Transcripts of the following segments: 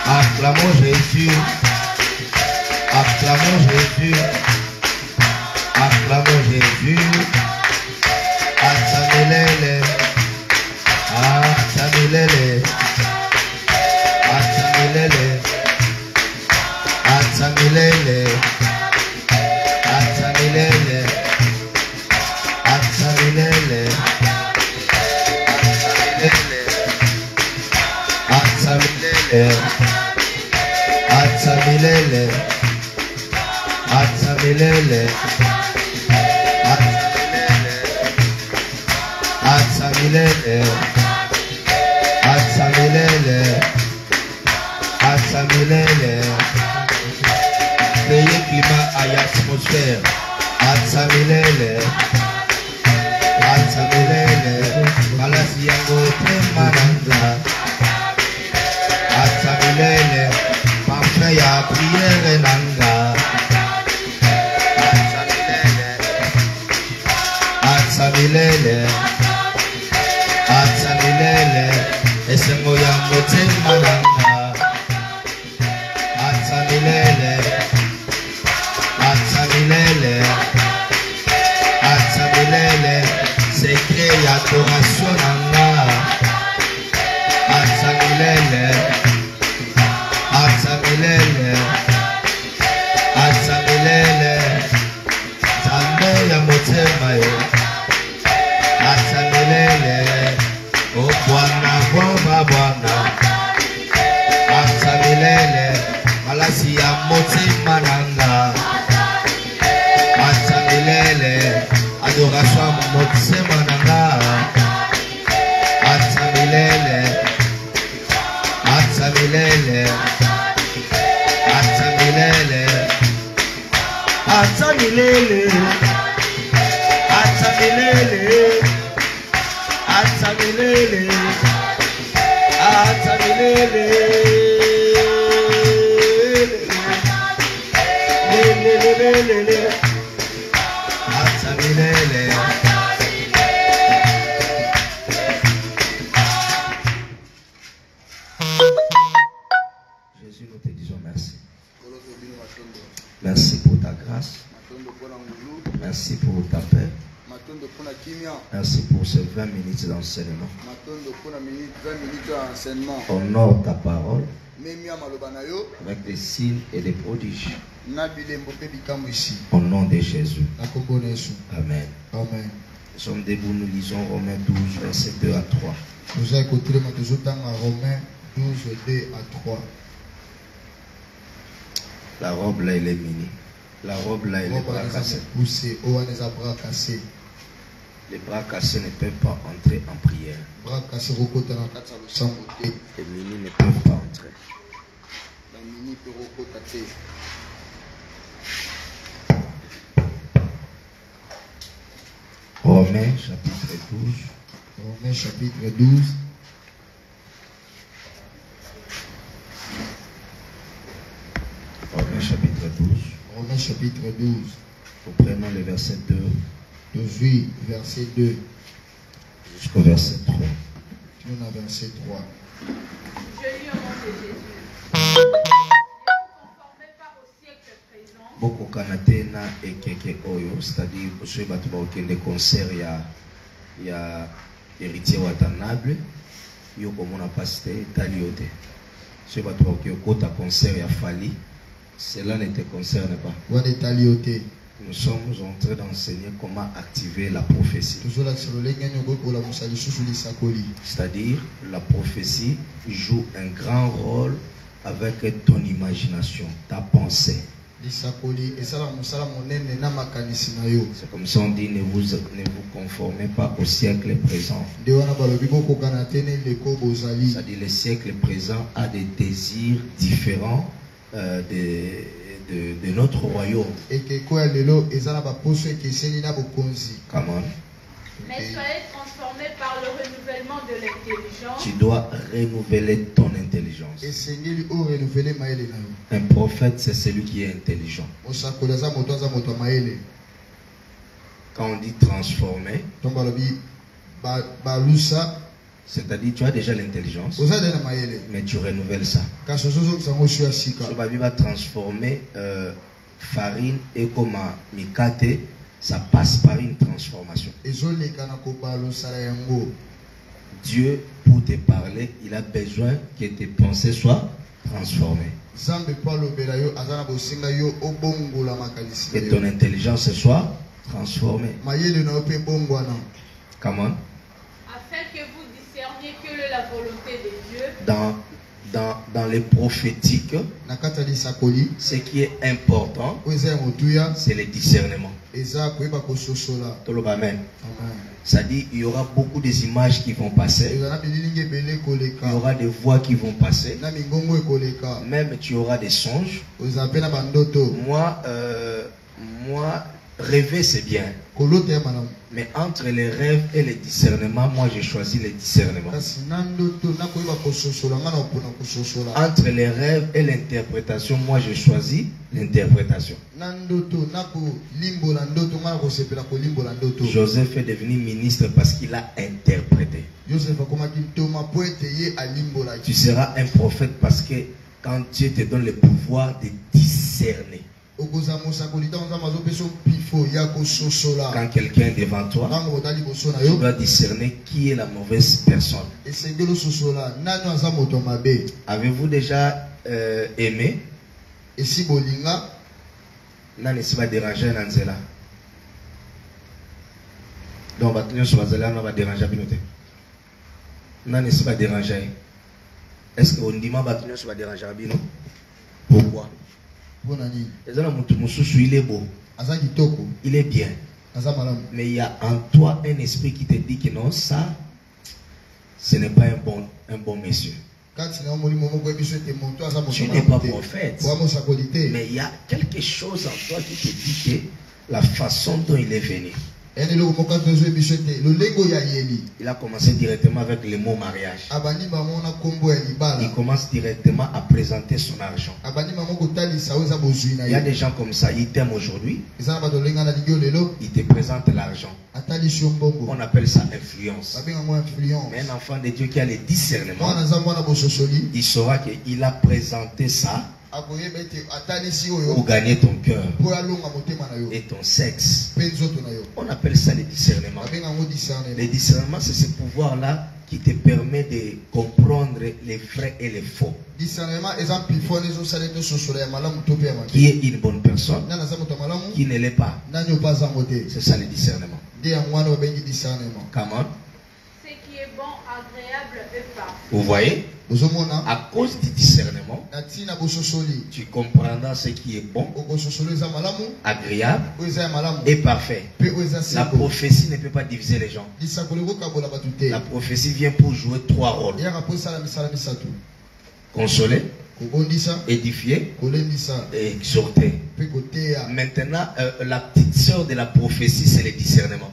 Acclamons Jésus. Acclamons Jésus. Acclamons Jésus. Atsamilele. Atsamilele. Atsamilele. Atsamilele. Atsamilele. Atsamilele. Atsamilele. Atsamilele. Atsamilele. Atsamilele. Atsamilele. Atsamilele. Créez climat à l'atmosphère. Atsamilele. Atsamilele. Malasi yango temananga. Atsamilele. Parfait ya prière nanga. Atsamilele. Atsamilele. Atsamilele. Esengo ya motema nanga. Atsamilele. Atsamilele. Atsamilele. Secret ya adoration nanga. Atsamilele. Atsamilele. Atsamilele. Tambe ya motema yo. Atsamilele. O Bwana Bwana Bwana. Atsamilele. Malasi ya motema nanga. Atsamilele. Adoration motema nanga. Atsamilele. Atsamilele. Atsamilele. Atsamilele. Atsamilele. Atsamilele. Atsamilele. Atsamilele. Jésus, nous te disons merci. Merci pour ta grâce. Merci pour ta paix. Merci pour ces 20 minutes d'enseignement. Honore ta parole avec des signes et des prodiges. Au nom de Jésus. Amen. Amen. Nous sommes debout, nous lisons Romains 12, versets 2 à 3. Nous allons écouter Romains 12, 2 à 3. La robe là, elle est mini. La robe là, elle est bras cassés. Les bras cassés ne peuvent pas entrer en prière. Les mini ne peuvent pas entrer. Romains chapitre 12. Romains chapitre 12. Romains chapitre 12. Romains chapitre 12. Nous prenons le verset 2. 18, verset 2. Jusqu'au verset 3. Nous avons verset 3. Je lis au nom de Jésus. Conformez pas au siècle présent. Boko kanate na ekeke oyo, c'est-à-dire que ce bateau des concerts il y a héritier Watanabe, yo comme on a passé taliote. Ce bateau qui a concert ya Fali, cela ne te concerne pas. Nous sommes en train d'enseigner comment activer la prophétie. C'est-à-dire la prophétie joue un grand rôle avec ton imagination, ta pensée. C'est comme ça on dit ne vous conformez pas au siècle présent. C'est-à-dire le siècle présent a des désirs différents de notre royaume. Come on. Mais soyez transformés par le renouvellement de l'intelligence. Tu dois renouveler ton intelligence. Un prophète, c'est celui qui est intelligent. Quand on dit transformer, c'est-à-dire tu as déjà l'intelligence, mais tu renouvelles ça. Tu vas transformer farine et comme mikate. Ça passe par une transformation. Dieu, pour te parler, il a besoin que tes pensées soient transformées. Que ton intelligence soit transformée. Comment? Afin que vous discerniez que la volonté de Dieu. Dans les prophétiques, ce qui est important, c'est le discernement. Amen. Ça dit, il y aura beaucoup des images qui vont passer. Il y aura des voix qui vont passer. Même tu auras des songes. Moi, rêver c'est bien. Mais entre les rêves et les discernements, moi j'ai choisi le discernement. Entre les rêves et l'interprétation, moi j'ai choisi l'interprétation. Joseph est devenu ministre parce qu'il a interprété. Tu seras un prophète parce que quand Dieu te donne le pouvoir de discerner. Quand quelqu'un est devant toi, tu dois discerner qui est la mauvaise personne. Avez-vous déjà aimé? Nani si va déranger Nanzela. Donc Batinyo Swazela va déranger Binote. Nani si va déranger. Est-ce que on dit ma Batinyo va déranger Bino? Pourquoi? Il est beau. Il est bien. Mais il y a en toi un esprit qui te dit que non, ça, ce n'est pas un bon monsieur. Tu n'es pas prophète. Mais il y a quelque chose en toi qui te dit que la façon dont il est venu. Il a commencé directement avec le mot mariage. Il commence directement à présenter son argent. Il y a des gens comme ça, ils t'aiment aujourd'hui. Ils te présentent l'argent. On appelle ça influence. Mais un enfant de Dieu qui a le discernement, il saura qu'il a présenté ça pour gagner ton cœur et ton sexe. On appelle ça le discernement. Le discernement, c'est ce pouvoir-là qui te permet de comprendre les vrais et les faux. Qui est une bonne personne, qui ne l'est pas. C'est ça le discernement. Comment? Ce qui est bon, agréable et parfait. Vous voyez? À cause du discernement, tu comprendras ce qui est bon, agréable et parfait. La prophétie ne peut pas diviser les gens. La prophétie vient pour jouer trois rôles: consoler, édifier et exhorter. Maintenant, la petite sœur de la prophétie, c'est le discernement.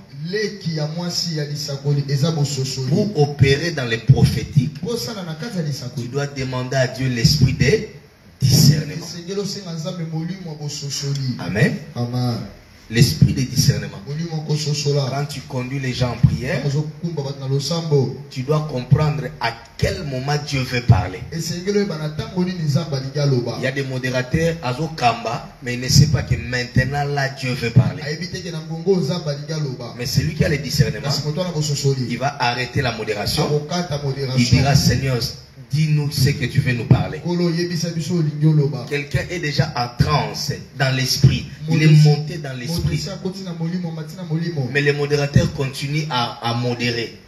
Pour opérer dans les prophétiques, tu dois demander à Dieu l'esprit de discernement. Amen. L'esprit de discernement. Quand tu conduis les gens en prière, tu dois comprendre à quel moment Dieu veut parler. Il y a des modérateurs, mais il ne sait pas que maintenant là Dieu veut parler. Mais celui qui a le discernement, il va arrêter la modération. Il dira, Seigneur, dis-nous ce que tu veux nous parler. Quelqu'un est déjà en transe dans l'esprit. Il est monté dans l'esprit. Mais les modérateurs continuent à modérer.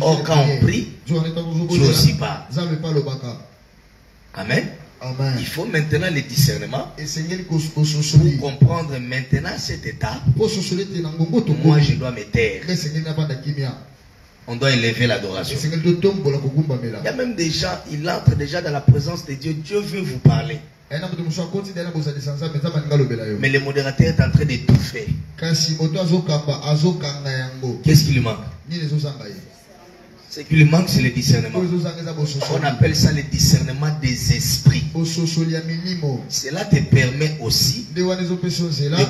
Or, quand on prie, Dieu aussi parle. Amen. Amen. Il faut maintenant le discernement pour comprendre maintenant cette étape. Moi, je dois me taire. On doit élever l'adoration. Il y a même des gens, ils entrent déjà dans la présence de Dieu. Dieu veut vous parler. Mais le modérateur est en train d'étouffer. Qu'est-ce qui lui manque? Ce qui lui manque, c'est le discernement. On appelle ça le discernement des esprits. Cela te permet aussi de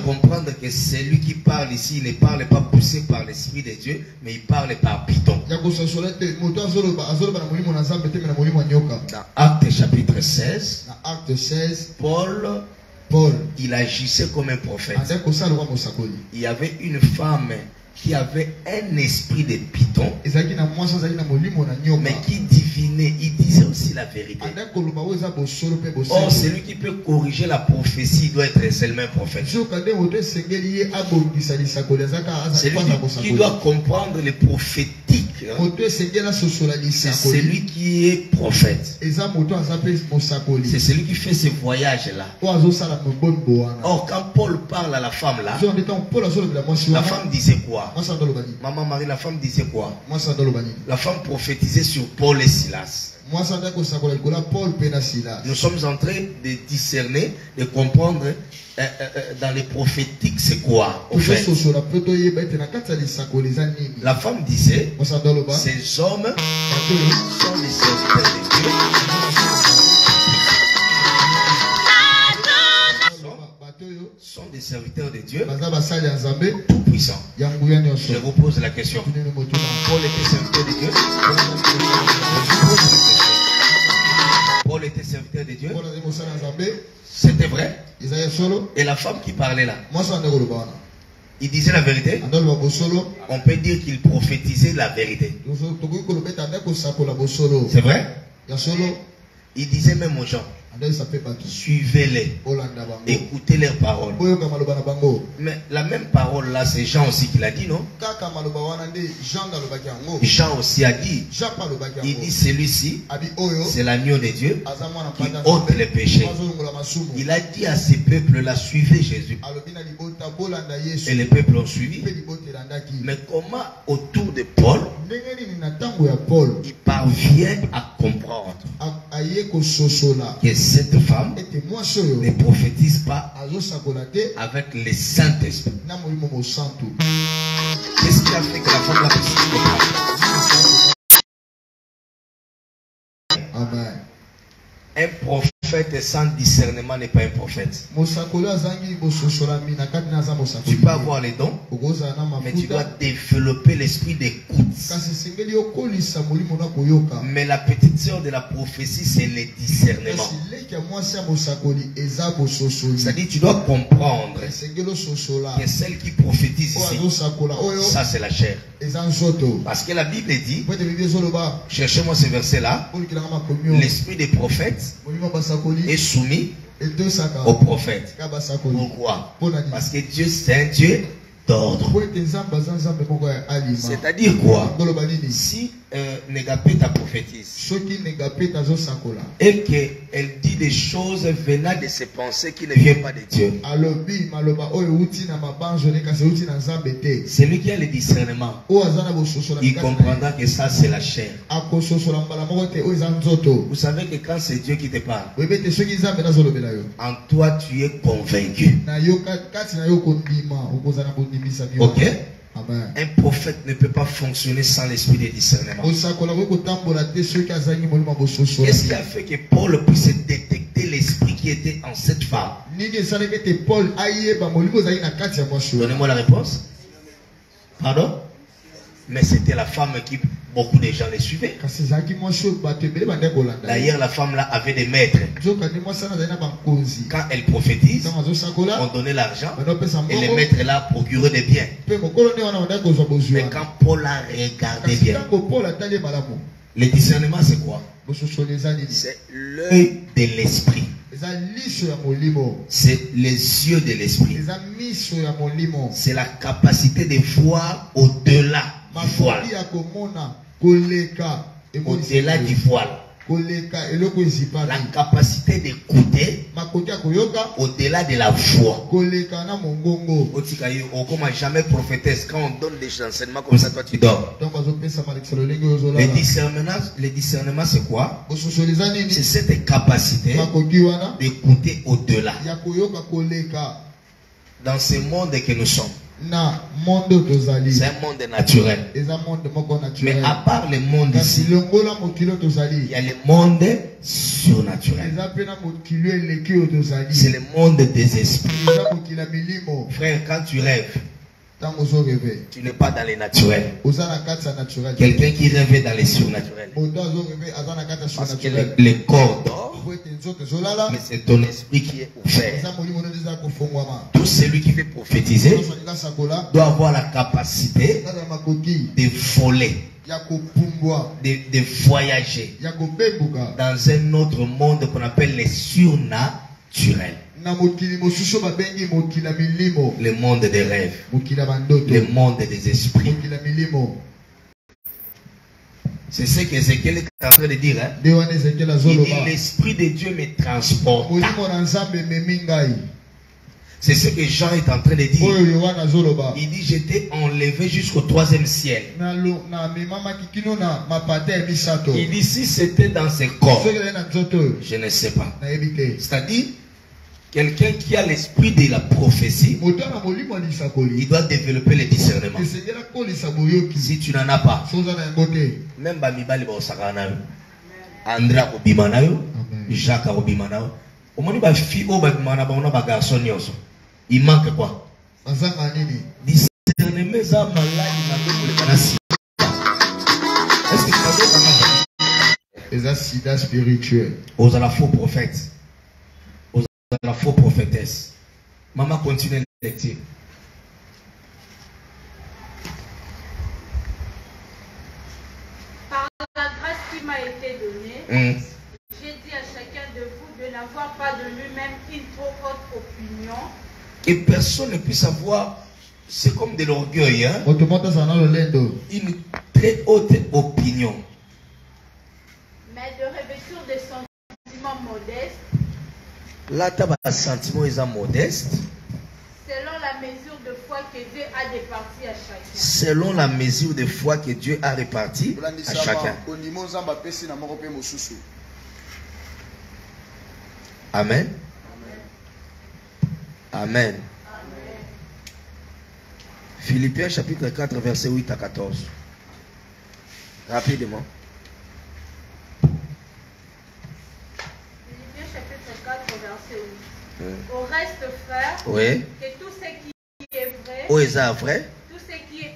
comprendre que celui qui parle ici, il ne parle pas poussé par l'Esprit de Dieu, mais il parle par Python. Dans Actes chapitre 16, Paul, il agissait comme un prophète. Il y avait une femme qui avait un esprit de Python, mais qui divinait, il disait aussi la vérité. Or, celui qui peut corriger la prophétie doit être seulement un prophète. Celui qui doit comprendre les prophétiques, c'est celui qui est prophète. C'est celui qui fait ce voyage-là. Or, quand Paul parle à la femme là, la femme disait quoi? Maman Marie, la femme disait quoi? La femme prophétisait sur Paul et Silas. Nous sommes en train de discerner, de comprendre dans les prophétiques c'est quoi au fait. La femme disait, ces hommes sont les serviteurs de Dieu. Sont des serviteurs de Dieu tout puissants. Je vous pose la question. Paul était serviteur de Dieu. Paul était serviteur de Dieu. C'était vrai. Et la femme qui parlait là, il disait la vérité. On peut dire qu'il prophétisait la vérité. C'est vrai. Il disait même aux gens, suivez-les, écoutez leurs paroles. Mais la même parole là, c'est Jean aussi qui l'a dit, non? Jean aussi a dit, il dit celui-ci, c'est l'agneau de Dieu qui ôte les péchés. Il a dit à ces peuples-là, suivez Jésus. Et les peuples ont suivi. Mais comment autour de Paul, il parvient à comprendre que cette femme ne prophétise pas avec le Saint-Esprit? Qu'est-ce qui a fait que la femme l'a prophétisé? Amen. Un prophète sans discernement n'est pas un prophète. Tu peux avoir les dons, mais tu dois développer l'esprit d'écoute. Mais la petite sœur de la prophétie, c'est le discernement. C'est-à-dire tu dois comprendre que celle qui prophétise ici, ça c'est la chair. Parce que la Bible dit, cherchez-moi ce verset-là, l'esprit des prophètes est soumis au prophète. Pourquoi? Parce que Dieu c'est un Dieu d'ordre. C'est-à-dire quoi? Si Négapeta prophétise et qu'elle dit des choses venant de ses pensées qui ne viennent pas de Dieu, celui qui a le discernement, il comprendra que ça c'est la chair. Vous savez que quand c'est Dieu qui te parle, en toi tu es convaincu. Ok? Amen. Un prophète ne peut pas fonctionner sans l'esprit de discernement. Qu'est-ce qui a fait que Paul puisse détecter l'esprit qui était en cette femme? Donnez-moi la réponse. Pardon? Mais c'était la femme qui beaucoup de gens les suivaient. D'ailleurs, la femme là avait des maîtres. Quand elle prophétise, on donnait l'argent et les maîtres là procuraient des biens. Mais quand Paul a regardé bien, le discernement c'est quoi? C'est l'œil de l'esprit. C'est les yeux de l'esprit. C'est la capacité de voir au-delà du voile. Au-delà du voile. La capacité d'écouter au-delà de la voix. On commence jamais prophétesse. Quand on donne des enseignements comme ça, toi tu dors. Le discernement c'est quoi? C'est cette capacité d'écouter au-delà. Dans ce monde que nous sommes, c'est un monde naturel. Mais à part le monde ici, il y a le monde surnaturel. C'est le monde des esprits. Frère, quand tu rêves, tu n'es pas dans les naturels. Quelqu'un qui rêve dans les surnaturels. Parce que le corps dort, mais c'est ton esprit qui est ouvert. Tout celui qui veut prophétiser doit avoir la capacité de voler, de voyager dans un autre monde qu'on appelle les surnaturels. Le monde des rêves, le monde des esprits. C'est ce que Ézéchiel est en train de dire. Hein? Il dit l'esprit de Dieu me transporte. C'est ce que Jean est en train de dire. Il dit j'étais enlevé jusqu'au 3e ciel. Il dit si c'était dans ce corps, je ne sais pas. C'est-à-dire quelqu'un qui a l'esprit de la prophétie, il doit développer le discernement. Si tu n'en as pas, même Bamibali Baosakanayo, Andra Obimanayo, Jacques Obimanayo, au moins il fille au Babimana, ba garçon yoso. Il manque quoi? Discernement ça malade na le kanasi. Est-ce que tu as des sida spirituel? Aux à la faux prophète. La faux prophétesse. Maman continue la lecture. Par la grâce qui m'a été donnée, j'ai dit à chacun de vous de n'avoir pas de lui-même une trop haute opinion. Et personne ne puisse avoir, c'est comme de l'orgueil, hein? Une très haute opinion. Mais de revêtir des sentiments modestes. Là, tu as un sentiment modeste. Selon la mesure de foi que Dieu a répartie à chacun. Selon la mesure de foi que Dieu a répartie à chacun. Amen. Amen. Philippiens chapitre 4, verset 8 à 14. Rapidement. Au reste, frère, oui, que tout ce qui est vrai, tout ce qui est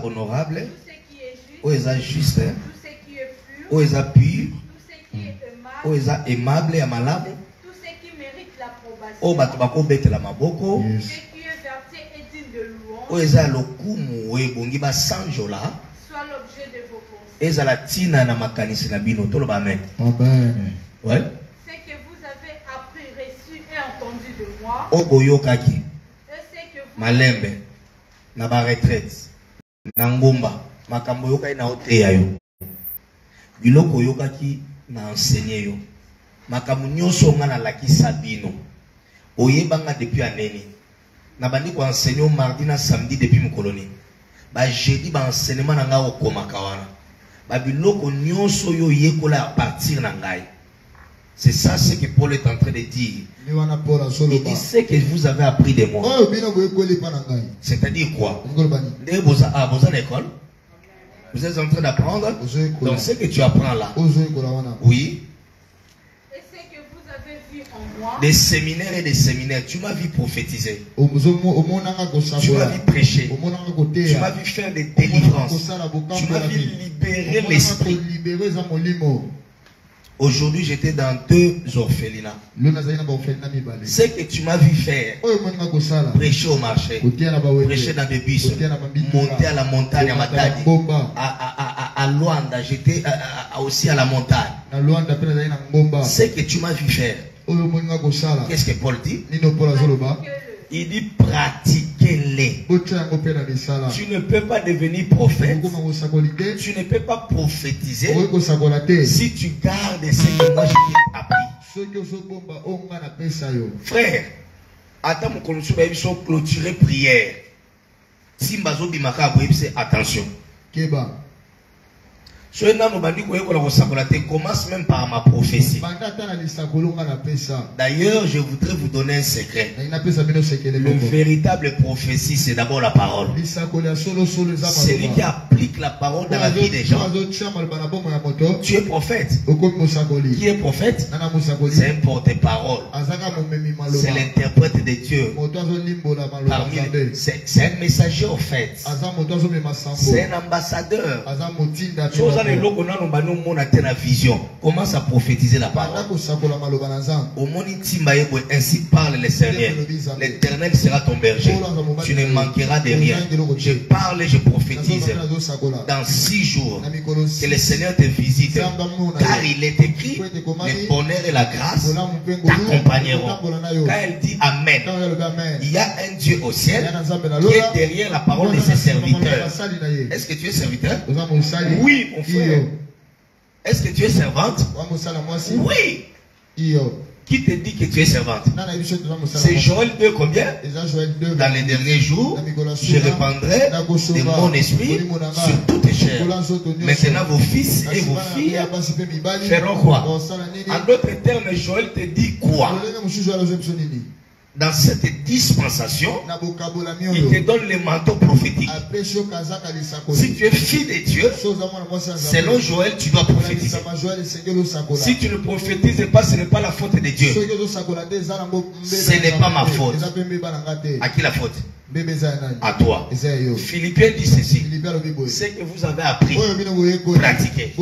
honorable, tout ce qui est juste, tout ce qui est pur, tout ce qui est aimable, tout ce qui mérite l'approbation, tout ce qui est vertu et digne de louange, soit l'objet de vos pensées. Amen. Ouais. Oboyokaki malembe na ba retraite na ngomba makambo yokai na oteya yo biloko yokaki na enseigner yo makambo nyonso nga na lakisa bino oyebanga depuis aneni na bandi ko enseigner mardi na samedi depuis mukoloni ba jeudi ba enseignement na nga okomaka wana ba biloko nyonso yo yekola à partir na ngai. C'est ça ce que Paul est en train de dire. Il dit ce que vous avez appris de moi. C'est-à-dire quoi? Vous êtes à l'école. Vous êtes en train d'apprendre. Donc ce que tu apprends là. Oui. Et ce que vous avez vu moi. Des séminaires et des séminaires. Tu m'as vu prophétiser. Tu m'as vu prêcher. Tu m'as vu faire des délivrances. Tu m'as vu libérer l'esprit. Aujourd'hui, j'étais dans 2 orphelinats. Ce que tu m'as vu faire, prêcher au marché, prêcher dans des bus, monter à la montagne à Matadi, à Luanda, j'étais aussi à la montagne. Ce que tu m'as vu faire, qu'est-ce que Paul dit? Il dit pratiquez-les. Tu ne peux pas devenir prophète. Tu ne peux pas prophétiser si tu gardes ce que moi j'ai appris. Frère, attends mon connoisseur, il faut clôturer prière. Si Mbazo Bimaka, attention. Commence même par ma prophétie. D'ailleurs, je voudrais vous donner un secret. Le véritable prophétie, c'est d'abord la parole. Celui qui applique la parole dans la vie des gens. Tu es prophète. Qui est prophète? C'est un porte-parole. C'est l'interprète de Dieu. C'est un messager au fait. C'est un ambassadeur. Vision. Commence à prophétiser la parole. Ainsi parle le Seigneur. L'Éternel sera ton berger. Tu ne manqueras de rien. Je parle et je prophétise. Dans 6 jours, que le Seigneur te visite. Car il est écrit, le bonheur et la grâce t'accompagneront. Quand elle dit Amen, il y a un Dieu au ciel qui est derrière la parole de ses serviteurs. Est-ce que tu es serviteur? Oui, mon frère. Est-ce que tu es servante? Oui. Qui te dit que tu es servante? C'est Joël 2 combien? Dans les derniers jours, je répandrai de mon esprit sur toute chair. Maintenant vos fils et vos filles feront quoi? En d'autres termes, Joël te dit quoi? Dans cette dispensation, il te donne le manteau prophétique. Si tu es fille de Dieu, selon Joël, tu dois prophétiser. Si tu ne prophétises pas, ce n'est pas la faute de Dieu. Ce n'est pas ma faute. À qui la faute? À toi. Philippiens dit ceci. Ce que vous avez appris, pratiquez.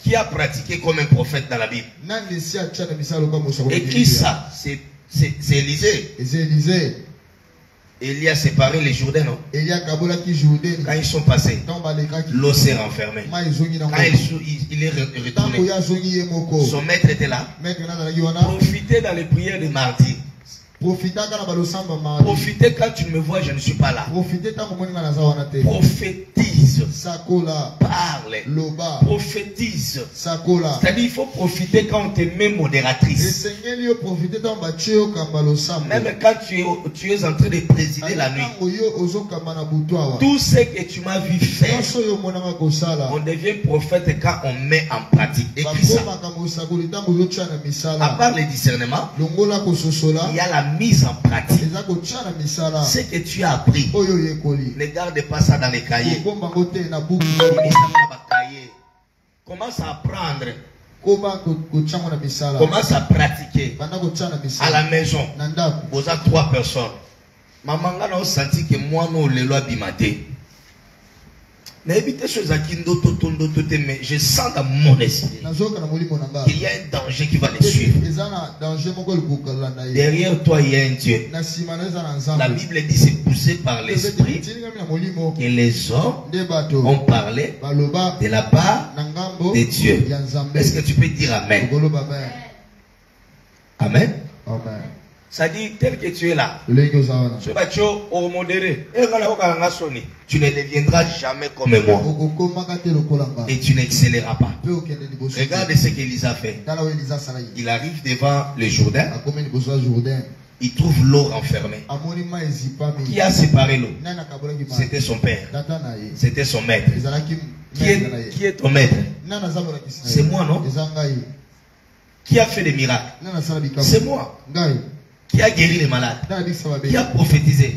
Qui a pratiqué comme un prophète dans la Bible? Et qui ça? C'est Élisée. Élie a séparé les Jourdains, non? Quand ils sont passés, l'eau s'est renfermée. Quand il est retourné, son maître était là. Profitez dans les prières de mardi. Profitez quand tu me vois, je ne suis pas là. Prophétise. Parle. Prophétise. C'est-à-dire il faut profiter quand on te met modératrice. Même quand tu es en train de présider la nuit. Tout ce que tu m'as vu faire, on devient prophète quand on met en pratique. Écris ça. À part le discernement, il y a la mise en pratique. Ce que tu as appris, ne garde pas ça dans les cahiers. Commence à apprendre. Commence à pratiquer. À la maison, vous avez 3 personnes. Maman a senti que moi, nous, les lois bimate. Mais je sens dans mon esprit qu'il y a un danger qui va les suivre. Derrière toi, il y a un Dieu. La Bible dit c'est poussé par l'esprit que les hommes ont parlé de la part de Dieu. Est-ce que tu peux dire Amen? Amen. Amen. Ça dit tel que tu es là. Tu ne deviendras jamais comme moi. Et tu n'excelleras pas. Regarde ce qu'Élisa fait. Il arrive devant le Jourdain. Il trouve l'eau renfermée. Qui a séparé l'eau? C'était son père. C'était son maître. Qui est ton maître? C'est moi, non? Qui a fait des miracles? C'est moi. Qui a guéri les malades? Qui a prophétisé?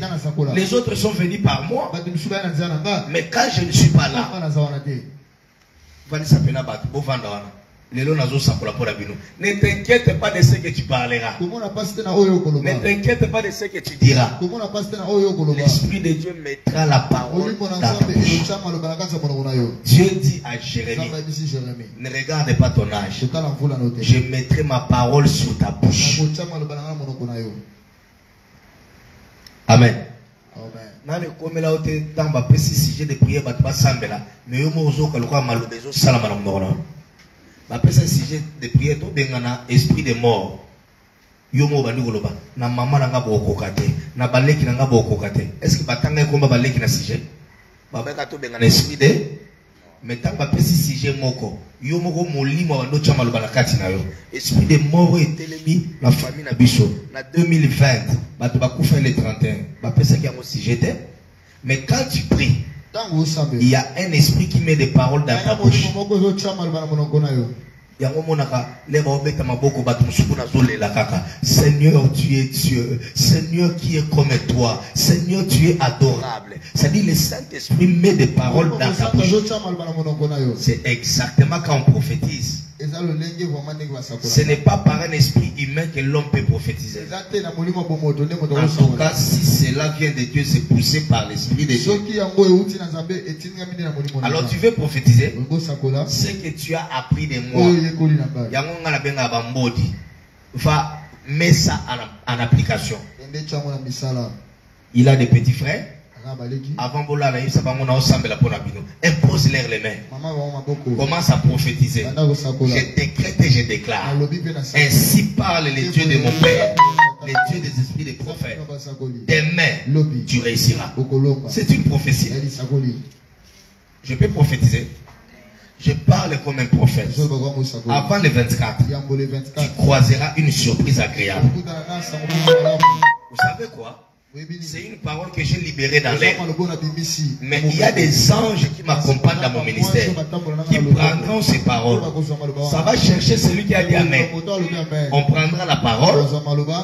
Les autres sont venus par moi. Mais quand je ne suis pas là, Ne t'inquiète pas de ce que tu parleras. Ne t'inquiète pas de ce que tu diras. L'Esprit de Dieu mettra la parole dans ta bouche. Dieu dit à Jérémie, ne regarde pas ton âge. Je mettrai ma parole sur ta bouche. Amen. Nane komela ote tamba pesi sujet de prière batba sambela mais yo mozo ka lokwa malobezo salama na mnona ba pesa sujet de prière to bengana esprit de mort yo mo bandi koloba na mama na ngabo okokate na baleki na ngabo okokate est-ce que batanga komba baleki na sujet baba ka to bengana esprit de metant ba pesi sujet moko yo moko molimo bando chama loba na kati na yo esprit de mort etelemi la famille na biso na 2020 bato bakufa le 31 ba pesa ki yango sujet mais quand tu pries il y a un esprit qui met des paroles dans ta bouche. Seigneur, tu es Dieu. Seigneur, qui est comme toi. Seigneur, tu es adorable. C'est-à-dire le Saint-Esprit met des paroles dans ta bouche. C'est exactement quand on prophétise. Ce n'est pas par un esprit humain que l'homme peut prophétiser. En tout cas, si cela vient de Dieu, c'est poussé par l'esprit de Dieu. Alors tu veux prophétiser ce que tu as appris de moi. Va mettre ça en application. Il a des petits frères. Avant impose-leur les mains. Commence à prophétiser. Je décrète et je déclare. Ainsi parle le Dieu de mon Père, le Dieu des esprits des prophètes. Demain, tu réussiras. C'est une prophétie. Je peux prophétiser. Je parle comme un prophète. Avant le 24, tu croiseras une surprise agréable. Vous savez quoi? C'est une parole que j'ai libérée dans l'air. Mais il y a des anges qui m'accompagnent dans mon ministère, qui prendront ces paroles. Ça va chercher celui qui a dit Amen. On prendra la parole,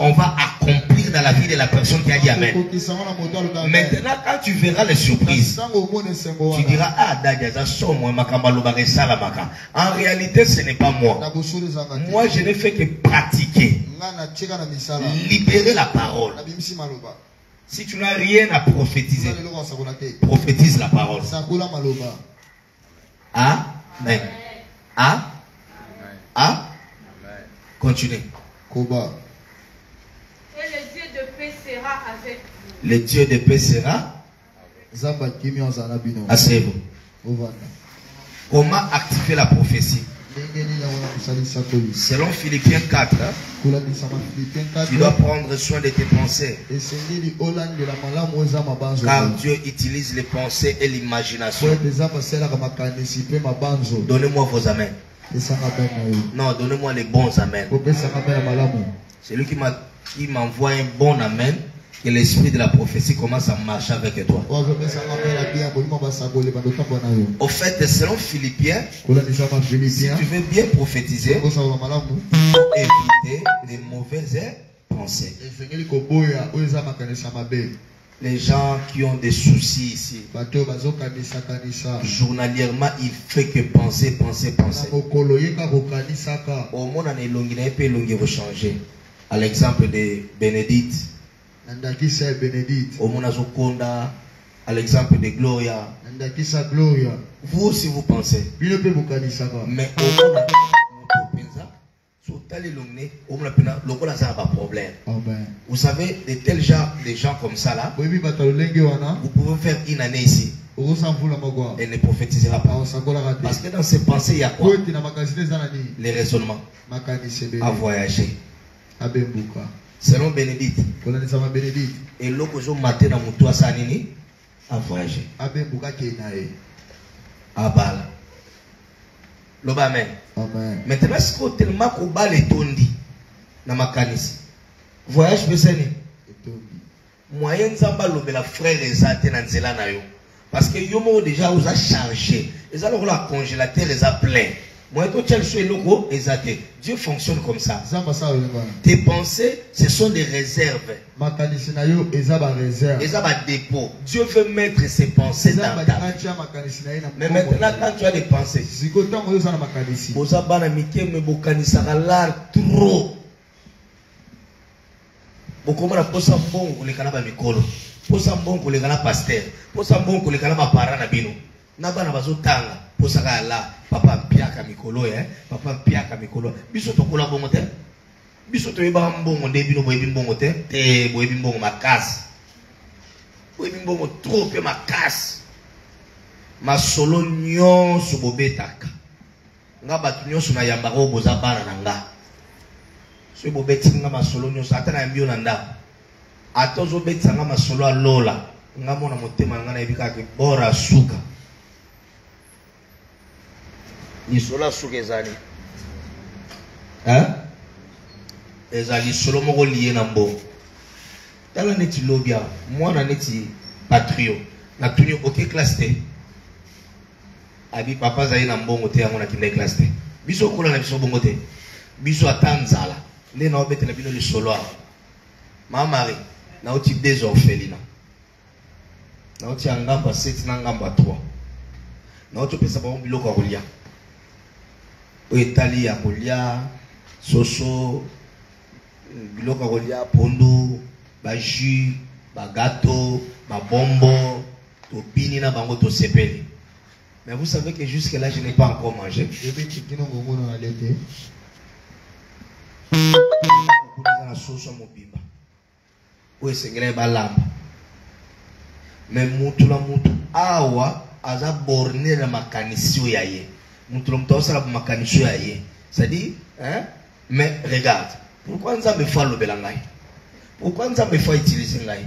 on va accomplir dans la vie de la personne qui a dit Amen. Maintenant, quand tu verras les surprises, tu diras Ah, Dadiaza, moi, Salamaka. En réalité, ce n'est pas moi. Moi, je n'ai fait que pratiquer, libérer la parole. Si tu n'as rien à prophétiser, prophétise la parole. Amen. Continuez. Et le Dieu de paix sera avec vous. Le Dieu de paix sera. Asseyez-vous. Comment activer la prophétie? Selon Philippiens 4, tu dois prendre soin de tes pensées. Car Dieu utilise les pensées et l'imagination. Donnez-moi vos amens. Non, donnez-moi les bons amens. Celui qui m'envoie un bon amen, que l'esprit de la prophétie commence à marcher avec toi. Au fait, selon Philippiens, si tu veux bien prophétiser, il faut éviter les mauvaises pensées. Les gens qui ont des soucis ici, journalièrement, il fait que penser. Au monde, on peut changer. À l'exemple de Bénédicte. Au monde, à l'exemple de Gloria. Vous aussi, vous pensez. Mais au monde, problème. Vous savez, de tels gens, des gens comme ça là, vous pouvez faire une année ici. Elle ne prophétisera pas. Parce que dans ses pensées, il y a quoi? Les raisonnements. À voyager. Selon Bénédicte. Et l'autre matin dans mon toit sanini, à voyager. À Bala. Amen. Maintenant, ce que tellement qu'on bat les tondi dans ma canisse. Voyage beseni. Moyen zamba lobe la frère ezate na nzela na yo. Parce que yomo déjà vous a chargé. Les alors la congélateur les a plein. Dieu fonctionne comme ça. Tes pensées, ce sont des réserves. Dépôt. Dieu veut mettre ses pensées dans ta vie. Mais maintenant, quand tu as des pensées, trop. Bokomana posa mbongo lekana ba mikolo. Posa mbongo lekana pasteur. Posa mbongo lekana ba parents na bino. Na bana bazotanga posa ka la papa mpiaka mikolo papa mpiaka mikolo. Biso tokola bongo te. Biso to yeba mbongo nde bino boyebi mbongo te. Te boyebi mbongo makasi. Boyebi mbongo trop pe makasi. Masolo nyonso bobetaka. Nga batu nyonso na yamba ko boza bana na nga. So bo betinga masolo nyonso ata na mbio na ndako atozo betanga masolo alola nga mona motema nga na ebika ke bora suka ni sola suka ezali ezali solo moko lié na mbo tala neti lobia mwana neti patrio na tuni oke classe te abi papa zali na mbongo te yango na kinde classe te biso kola na biso bongo te biso atanzala les na obete na bino le solo ma mari na oti des orphelins na oti angamba 7 na ngamba 3 na oti pesa ba biloko kolia o etali ya kolia soso biloko kolia pondo ba jus ba gâteau ba bombo to bini na bango to sepeli. Mais vous savez que jusque là je n'ai pas encore mangé. Je vais te dire ngo ngono na lete. Na soso mobimba o esengela balamba mais mutu la mutu awa aza borné na makanisio ya ye mutu la mutu osala makanisio ya ye c'est-à-dire mais regarde pourquoi nzambe fa lobela ngai pourquoi nzambe fa utiliser ngai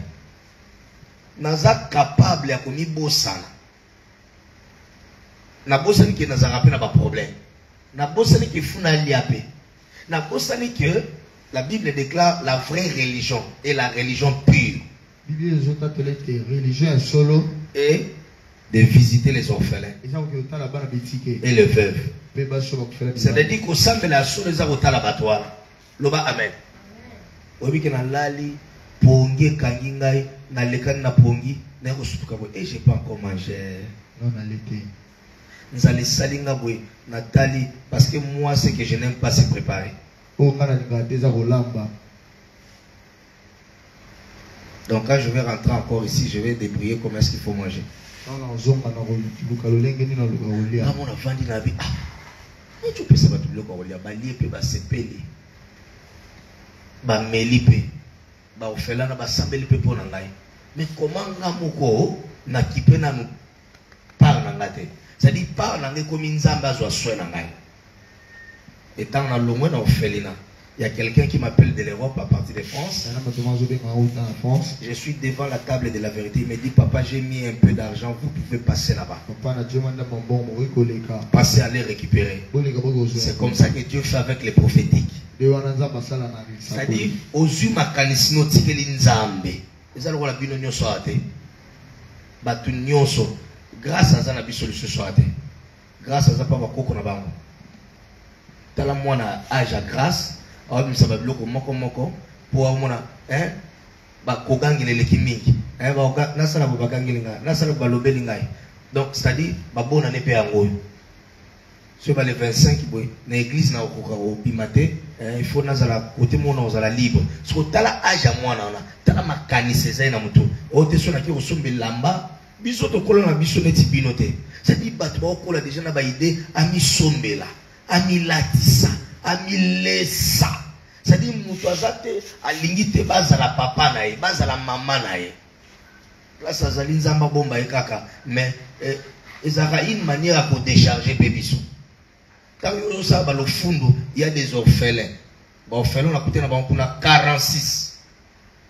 naza capable ya komibosana na bosani ke nazanga pe na ba problème na bosani ke funa liape na bosani ke la Bible déclare la vraie religion et la religion pure. Et de visiter les orphelins et les veuves. C'est-à-dire qu'au sein de la source des avotats l'abattoir. Loba amen. Obi ke na lali pongi kangi ngai na lekani na pongi na ko sutuka bo et j'ai pas encore mangé. Non na l'été. Nous allons salinga boy Nathalie parce que moi c'est que je n'aime pas se préparer. Donc quand je vais rentrer encore ici, je vais débrouiller comment est-ce qu'il faut manger. Ah mon avandi na vie. Mais tu peux savoir tout le corps, ba lié ba sepeli. Ba melipe. Ba ofela na ba sambeli pe pona ngai. Mais comment ngamoko na kipe na nous parle na ngate. Ça dit parle na ngai comme nzamba zo soin na ngai. Étant dans le moins orphelinat, il y a quelqu'un qui m'appelle de l'Europe à partir de France. Je suis devant la table de la vérité. Il me dit, papa, j'ai mis un peu d'argent, vous pouvez passer là-bas. Passez à les récupérer. C'est comme ça que Dieu fait avec les prophétiques. C'est-à-dire, aux yeux makanisino tikeli nzambe. Ezalo la bino nyoso ate. Batu nyoso. Grâce à ça na biso le soate. Grâce à ça papa koko na bango. Tala mwana âge à grâce awa misa ba biloko moko po mona ba kogangile leki mingi ba nasala ba bagangile nga nasala ba lobeli ngai donc c'est-à-dire ba bona ne pe yango sur ba le 25 boy na église na okoka obimate il faut nazala côté mona ozala libre so tala âge à mwana ona tala makanisi zai na mutu o te so na ki osombe lamba biso to kolona biso neti binote c'est-à-dire ba to kola déjà na ba idée ami sombela amilatisa amilesa c'est-à-dire mutu azate alingite bazala papa na ye bazala mama na ye place azali nzamba bomba ye kaka mais ezaka une manière pour décharger bébiso quand yo ça ba le fundo il y a des orphelins ba orphelins na côté na ba kuna 46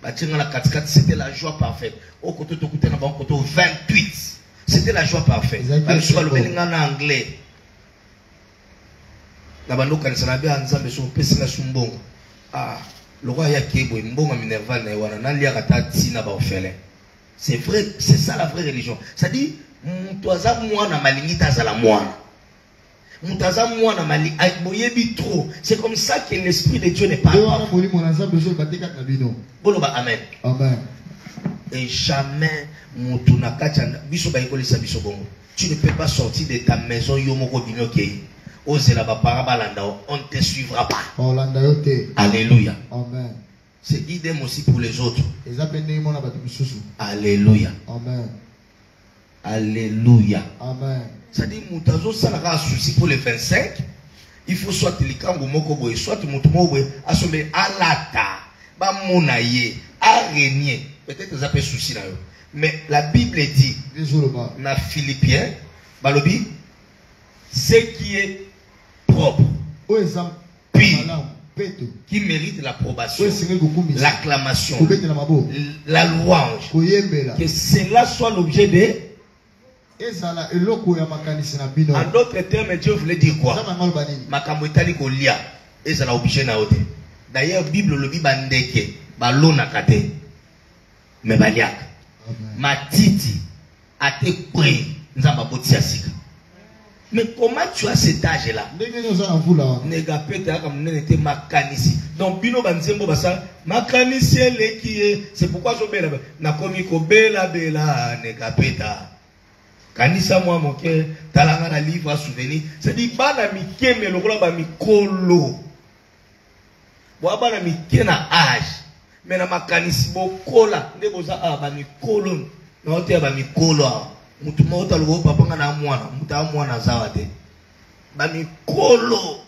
ba tinga na 44 c'était la joie parfaite au côté to côté na ba côté 28 c'était la joie parfaite ba sur le belinga na anglais na bandoka nsanabe anzambe so pesina sumbongo le roi ya kebo mbongo minerval na wana na lia kata tina ba orphelin c'est vrai c'est ça la vraie religion ça dit mtu aza mwana malingita azala mwana C'est comme ça que l'Esprit de Dieu n'est pas. Amen. Amen. Et jamais tu ne peux pas sortir de ta maison. On ne te suivra pas. Alléluia. Amen. C'est idem aussi pour les autres. Alléluia. Amen. Alléluia. Amen. C'est-à-dire, Moutazo, ça n'a pas souci pour les 25. Il faut soit les kango mokoboy, soit Moutoumoboy, assommé à l'ata, ba monaye, à régner. Peut-être que ça peut souci là. Mais la Bible dit, dans Philippiens, balobi, ce qui est propre, pire, qui mérite l'approbation, l'acclamation, la louange, que cela soit l'objet de. En d'autres termes, Dieu voulait dire quoi? D'ailleurs, la Bible le dit bandeke, balona kate, mais baliak, matiti, ate kwe, nzamba boti asika. Mais comment tu as cet âge-là? Donc, bino banzembo basa, makanisi elekie, c'est pourquoi je bela, na komiko bela bela negapeta. Kanisa moi moke, talanga na livre à souvenir, c'est dit bana mike me lokola ba mikolo. Bo bana mike na âge, mais na makanisi bokola, nde boza ba mikolo, na ote ba mikolo. Mutumauta lugo papa na mwana, muta mwana zawate. Ba mikolo.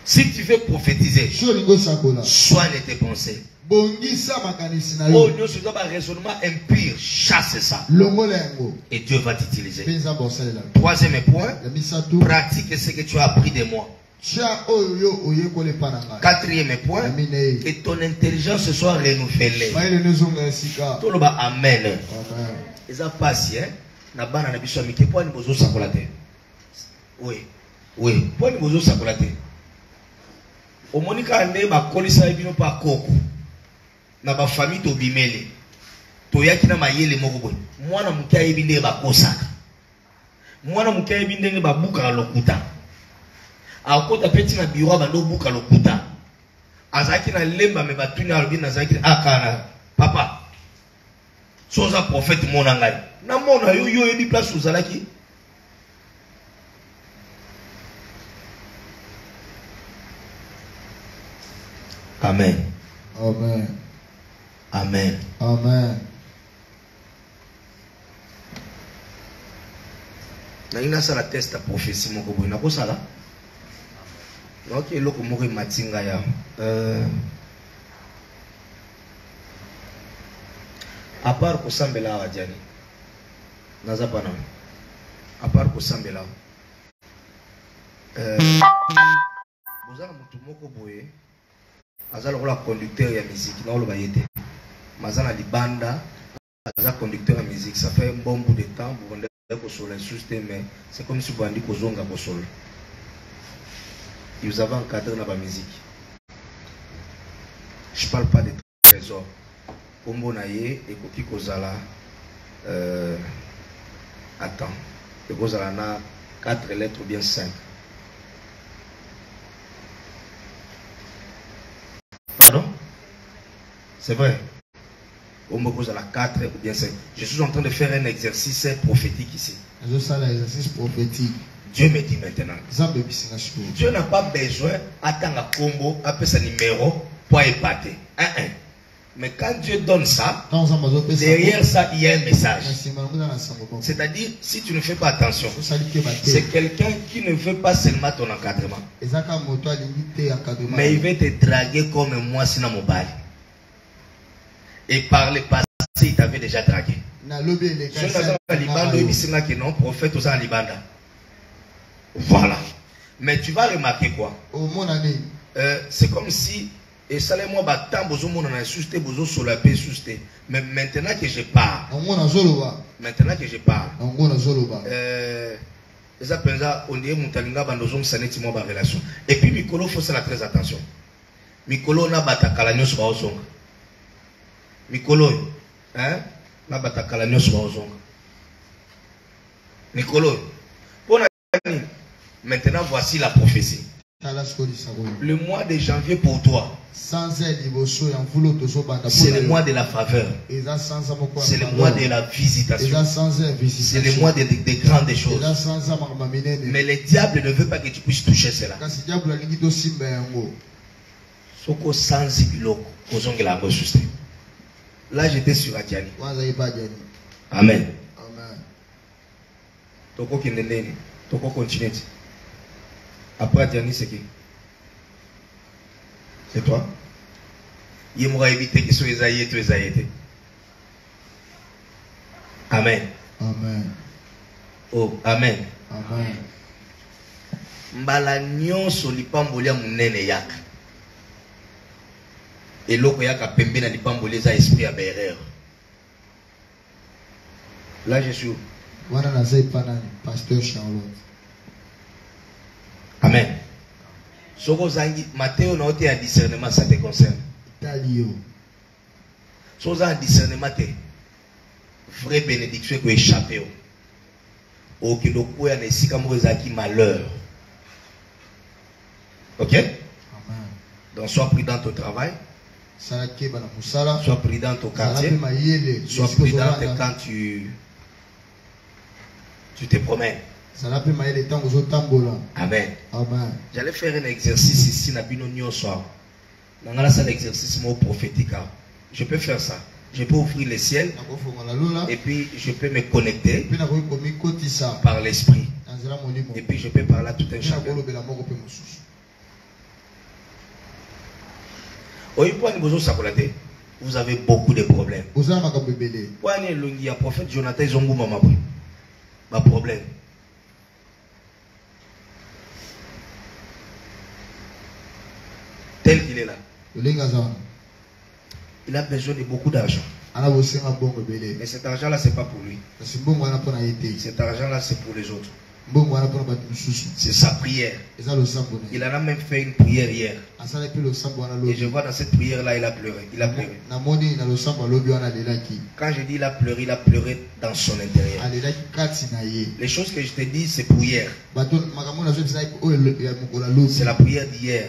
Si tu veux prophétiser, soigne tes pensées. Oh, Dieu, c'est un raisonnement impur. Chasse ça. Et Dieu va t'utiliser. Troisième point, pratique ce que tu as appris de moi. Quatrième point, que ton intelligence soit renouvelée. Amen. Et ça passe, hein? Na bana na biso amike po ni bozo sakolate. Oui. Oui, po ni bozo sakolate. O monika nde ba kolisa bino pa koko. Na ba famille to bimele. To yaki na mayele moko boy. Mwana mukia yebi nde ba kosaka. Mwana mukia yebi nde ba buka lokuta. Akota peti na bureau ba ndo buka lokuta. Azaki na lemba me batuni albi na zaki akana. Papa. Soza prophète mona ngai. Na mona yo yebi place uzalaki. Amen. Amen. Amen. Amen. Na ça la test prophétie moko boy na ko sala. Donc eloko moko matinga ya. À part ko sambela wa jani. Naza pana. À part ko sambela. Bozana mutu moko boye. Azala kola conducteur ya musique na lo bayete. Mazana libanda, aza conducteur ya musique, ça fait un bon bout de temps pour vendre ko solo insulte mais c'est comme si vous andi ko zonga ko solo. Ils avaient encadré dans la musique. Je parle pas de trésor. Kombo na ye ekoki kozala attends, ekozala na 4 lettres ou bien 5. Pardon? C'est vrai. On me pose à la 4 ou bien 5. Je suis en train de faire un exercice prophétique ici. Je fais l'exercice prophétique. Dieu me dit maintenant. Dieu n'a pas besoin d'attendre un combo, appeler sa numéro pour épater. Mais quand Dieu donne ça, derrière ça, il y a un message. C'est-à-dire, si tu ne fais pas attention, c'est quelqu'un qui ne veut pas seulement ton encadrement. Mais il veut te draguer comme moi, sinon mon bail. Et par le passé, il t'avait déjà dragué. Voilà. Mais tu vas remarquer quoi? C'est comme si... Et ça, moi, mais maintenant que je parle, et puis Mikolo, il faut faire très attention. Mikolo n'a pas ta calanio sur Ozong. Mikolo, n'a pas ta calanio sur Ozong. Mikolo, Maintenant, voici la prophétie. Le mois de janvier pour toi, c'est le mois de la faveur. C'est le mois de la visitation. C'est le mois des grandes choses. Mais le diable ne veut pas que tu puisses toucher cela. Là, j'étais sur Adjani. Amen. Toko Kendendeni. Toko continue. Après Adjani, c'est qui? C'est toi? Il m'aura évité qu'ils soient Esaïe, tu Esaïe. Amen. Amen. Oh, Amen. Amen. Mbala nyonso lipambolia munene yaka. Et l'autre yaka pembe na lipambolia za esprit à berreur. Là je suis où? Wana nazai pana pasteur Charlotte. Amen. Soko zangi Matthéo na ote ya discernement, ça te concerne. Talio. Soko zangi discernement te. Vraie bénédiction que échappé. O que le quoi ne sika mo ezaki malheur. Ok? Amen. Donc sois prudent au travail. Sois prudent au quartier. Sois prudent quand tu te promènes. Amen. Amen. J'allais faire un exercice ici, Nabino Nyon soir. Dans un exercice prophétique. Je peux faire ça. Je peux ouvrir le ciel et puis je peux me connecter par l'esprit. Et puis je peux parler à tout un chacun. Vous avez beaucoup de problèmes. Il y a prophète Jonathan, ils ont un problème. Tel qu'il est là. Il a besoin de beaucoup d'argent. Mais cet argent-là, ce n'est pas pour lui. Cet argent-là, c'est pour les autres. C'est sa prière. Il en a même fait une prière hier. Et je vois dans cette prière-là, il a pleuré. Il a pleuré. Quand je dis il a pleuré dans son intérieur. Les choses que je te dis, c'est pour hier. C'est la prière d'hier.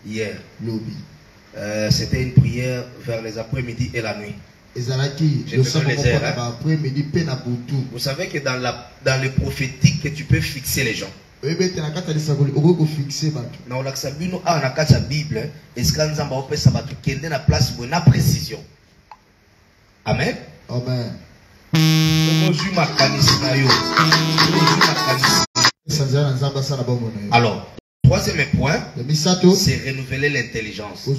Hier. C'était une prière vers les après-midi et la nuit. Vous savez que dans le prophétique que tu peux fixer les gens. Dans la Bible, précision. Amen. Amen. Alors, troisième point, c'est renouveler l'intelligence.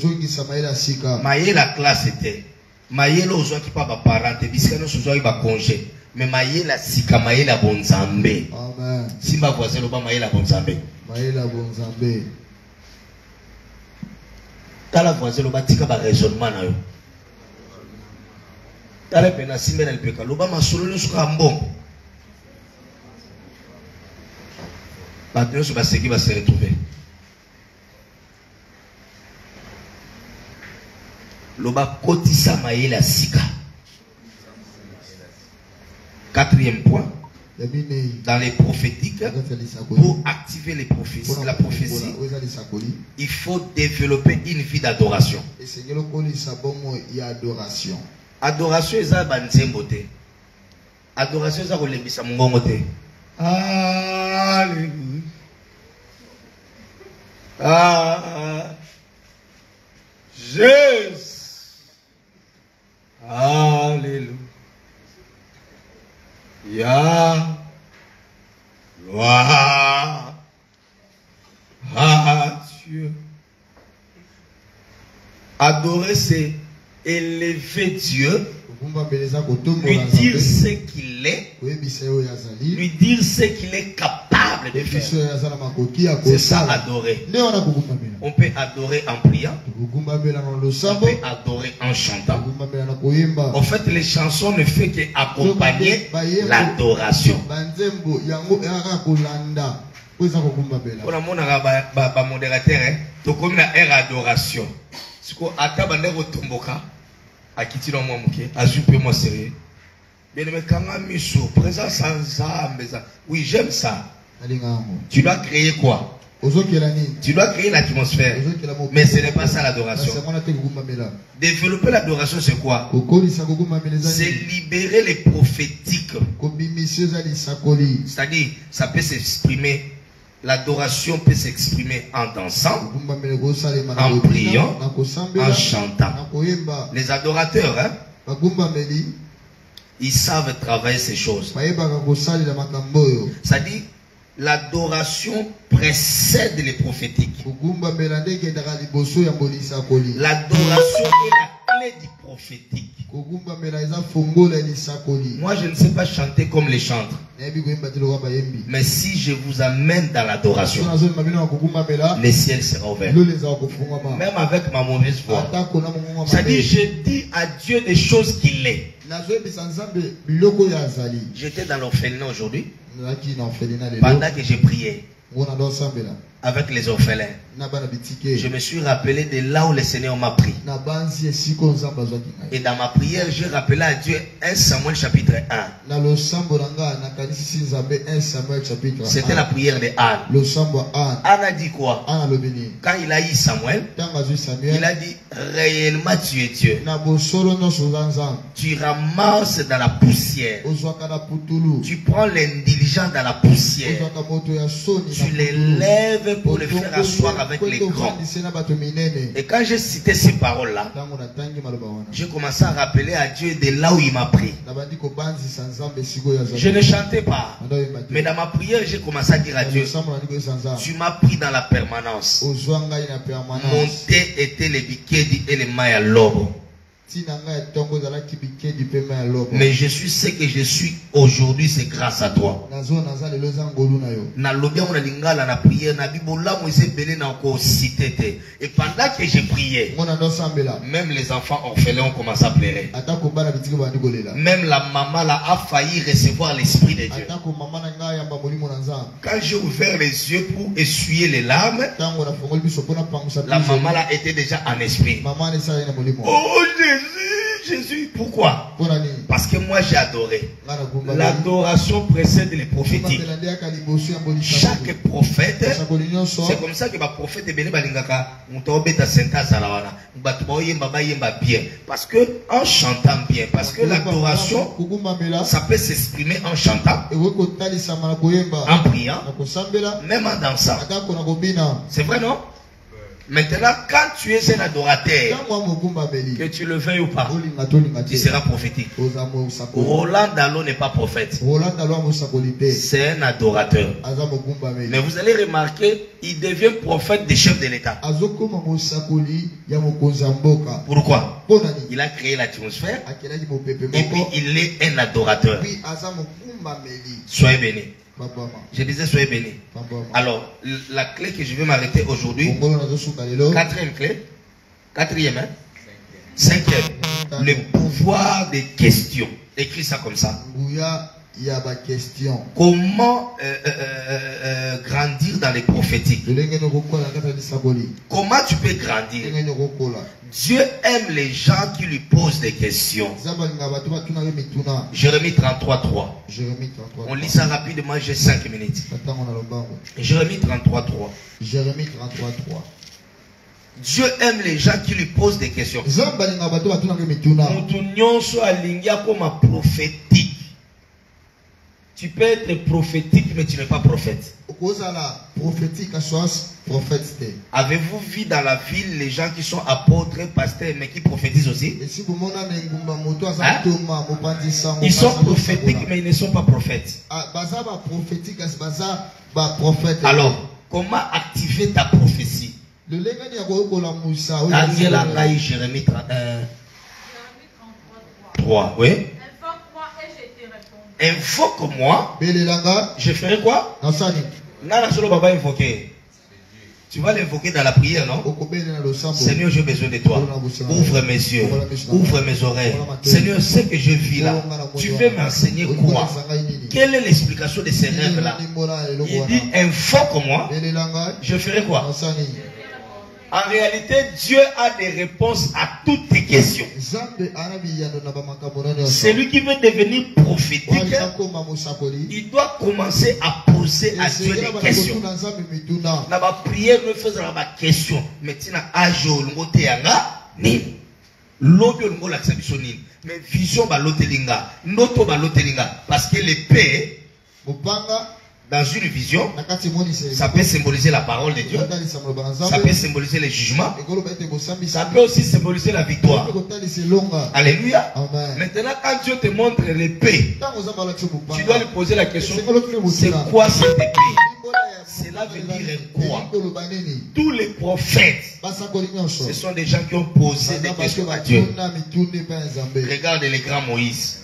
La classe était. Mayela ozo ki pa ba parente bisikano sozo ba congé mais mayela sika mayela bonzambe. Amen. Simba voisin lo ba mayela bonzambe. Mayela bonzambe. Tala voisin lo ba tika ba raisonnement na yo. Tala pena simba na lipeka lo ba masolo lo suka mbongo. Ba teno so ba seki ba se retrouver. Loba kotisa maïla sika. Quatrième point, dans les prophétiques, pour activer les prophéties, la prophétie, il faut développer une vie d'adoration. Adoration est ça banzembote. Adoration est ça kolembisa mungongote. Alléluia. Ah, Jésus. Alléluia. Gloire à Dieu. Adorer, c'est élever Dieu, lui dire ce qu'il est, lui dire ce qu'il est capable de faire. C'est ça adorer. On peut adorer en priant, on peut adorer en chantant. En fait, les chansons ne font qu'accompagner l'adoration. On a mon modérateur, donc on a une adoration. Ce qu'on a tabandé au tomboka, à qui tu l'as moi, à moi sérieux. Oui, j'aime ça. Tu dois créer quoi? Tu dois créer l'atmosphère. Mais ce n'est pas ça l'adoration. Développer l'adoration, c'est quoi? C'est libérer les prophétiques. C'est-à-dire, ça peut s'exprimer. L'adoration peut s'exprimer en dansant, en priant, en chantant. Les adorateurs, hein, ils savent travailler ces choses. C'est-à-dire, l'adoration précède les prophétiques. L'adoration est la clé du prophétique. Moi, je ne sais pas chanter comme les chantres. Mais si je vous amène dans l'adoration, les ciels seront ouverts. Même avec ma mauvaise voix. C'est-à-dire, je dis à Dieu des choses qu'il est. J'étais dans l'orphelinat aujourd'hui. Pendant que j'ai prié avec les orphelins, je me suis rappelé de là où le Seigneur m'a pris. Et dans ma prière, j'ai rappelé à Dieu 1 Samuel chapitre 1. C'était la prière de Anne. Anne a dit quoi? Quand il a eu Samuel, il a dit réellement tu es Dieu. Tu ramasses dans la poussière. Tu prends l'indiligent dans la poussière. Tu l'élèves pour le faire asseoir avec les grands. Et quand j'ai cité ces paroles-là, j'ai commencé à rappeler à Dieu de là où il m'a pris. Je ne chantais pas, mais dans ma prière, j'ai commencé à dire à Dieu, tu m'as pris dans la permanence. Mon thé était le bikedi et le maïs à l'aube. Mais je suis ce que je suis aujourd'hui, c'est grâce à toi. Et pendant que j'ai prié, même les enfants orphelins ont commencé à pleurer. Même la maman là a failli recevoir l'esprit de Dieu. Quand j'ai ouvert les yeux pour essuyer les larmes, la maman là était déjà en esprit. Oh Jésus, pourquoi? Parce que moi j'ai adoré. L'adoration précède les prophétiques. Chaque prophète, c'est comme ça que ma prophète est bien. Parce que en chantant bien, parce que l'adoration, ça peut s'exprimer en chantant, en priant, même en dansant. C'est vrai, non? Maintenant, quand tu es un adorateur, que tu le veuilles ou pas, tu seras prophétique. Roland Dallot n'est pas prophète. C'est un adorateur. Mais vous allez remarquer, il devient prophète des chefs de l'État. Pourquoi? Il a créé l'atmosphère et puis il est un adorateur. Soyez bénis. Je disais soyez bénis. Alors, la clé que je vais m'arrêter aujourd'hui, quatrième clé, quatrième, hein? Cinquième, le pouvoir des questions. Écris ça comme ça. Comment grandir dans les prophétiques? Comment tu peux grandir? Dieu aime les gens qui lui posent des questions. Jérémie 33.3. On lit ça rapidement, j'ai 5 minutes. Jérémie 33.3. Dieu aime les gens qui lui posent des questions. Tu peux être prophétique, mais tu n'es pas prophète. Avez-vous vu dans la ville les gens qui sont apôtres, pasteurs, mais qui prophétisent aussi? Hein? Ils sont prophétiques, mais ils ne sont pas prophètes. Alors, comment activer ta prophétie? Jérémie 3, oui. Invoque-moi. Je ferai quoi? Tu vas l'invoquer dans la prière, non? Seigneur, j'ai besoin de toi. Ouvre mes yeux. Ouvre mes oreilles. Seigneur, ce que je vis là, tu veux m'enseigner quoi? Quelle est l'explication de ces rêves-là? Il dit, invoque-moi. Je ferai quoi? En réalité, Dieu a des réponses à toutes tes questions. Celui qui veut devenir prophétique, il doit commencer à poser à Dieu des questions. Dans ma prière, nous faisons ma question. Maintenant, mais vision parce que l'épée, dans une vision, ça peut symboliser la parole de Dieu, ça peut symboliser le jugement, ça peut aussi symboliser la victoire. Alléluia. Amen. Maintenant, quand Dieu te montre l'épée, tu dois lui poser la question, c'est quoi cette épée? Cela veut dire quoi? Tous les prophètes, ce sont des gens qui ont posé des questions à Dieu. Regarde les grands Moïse.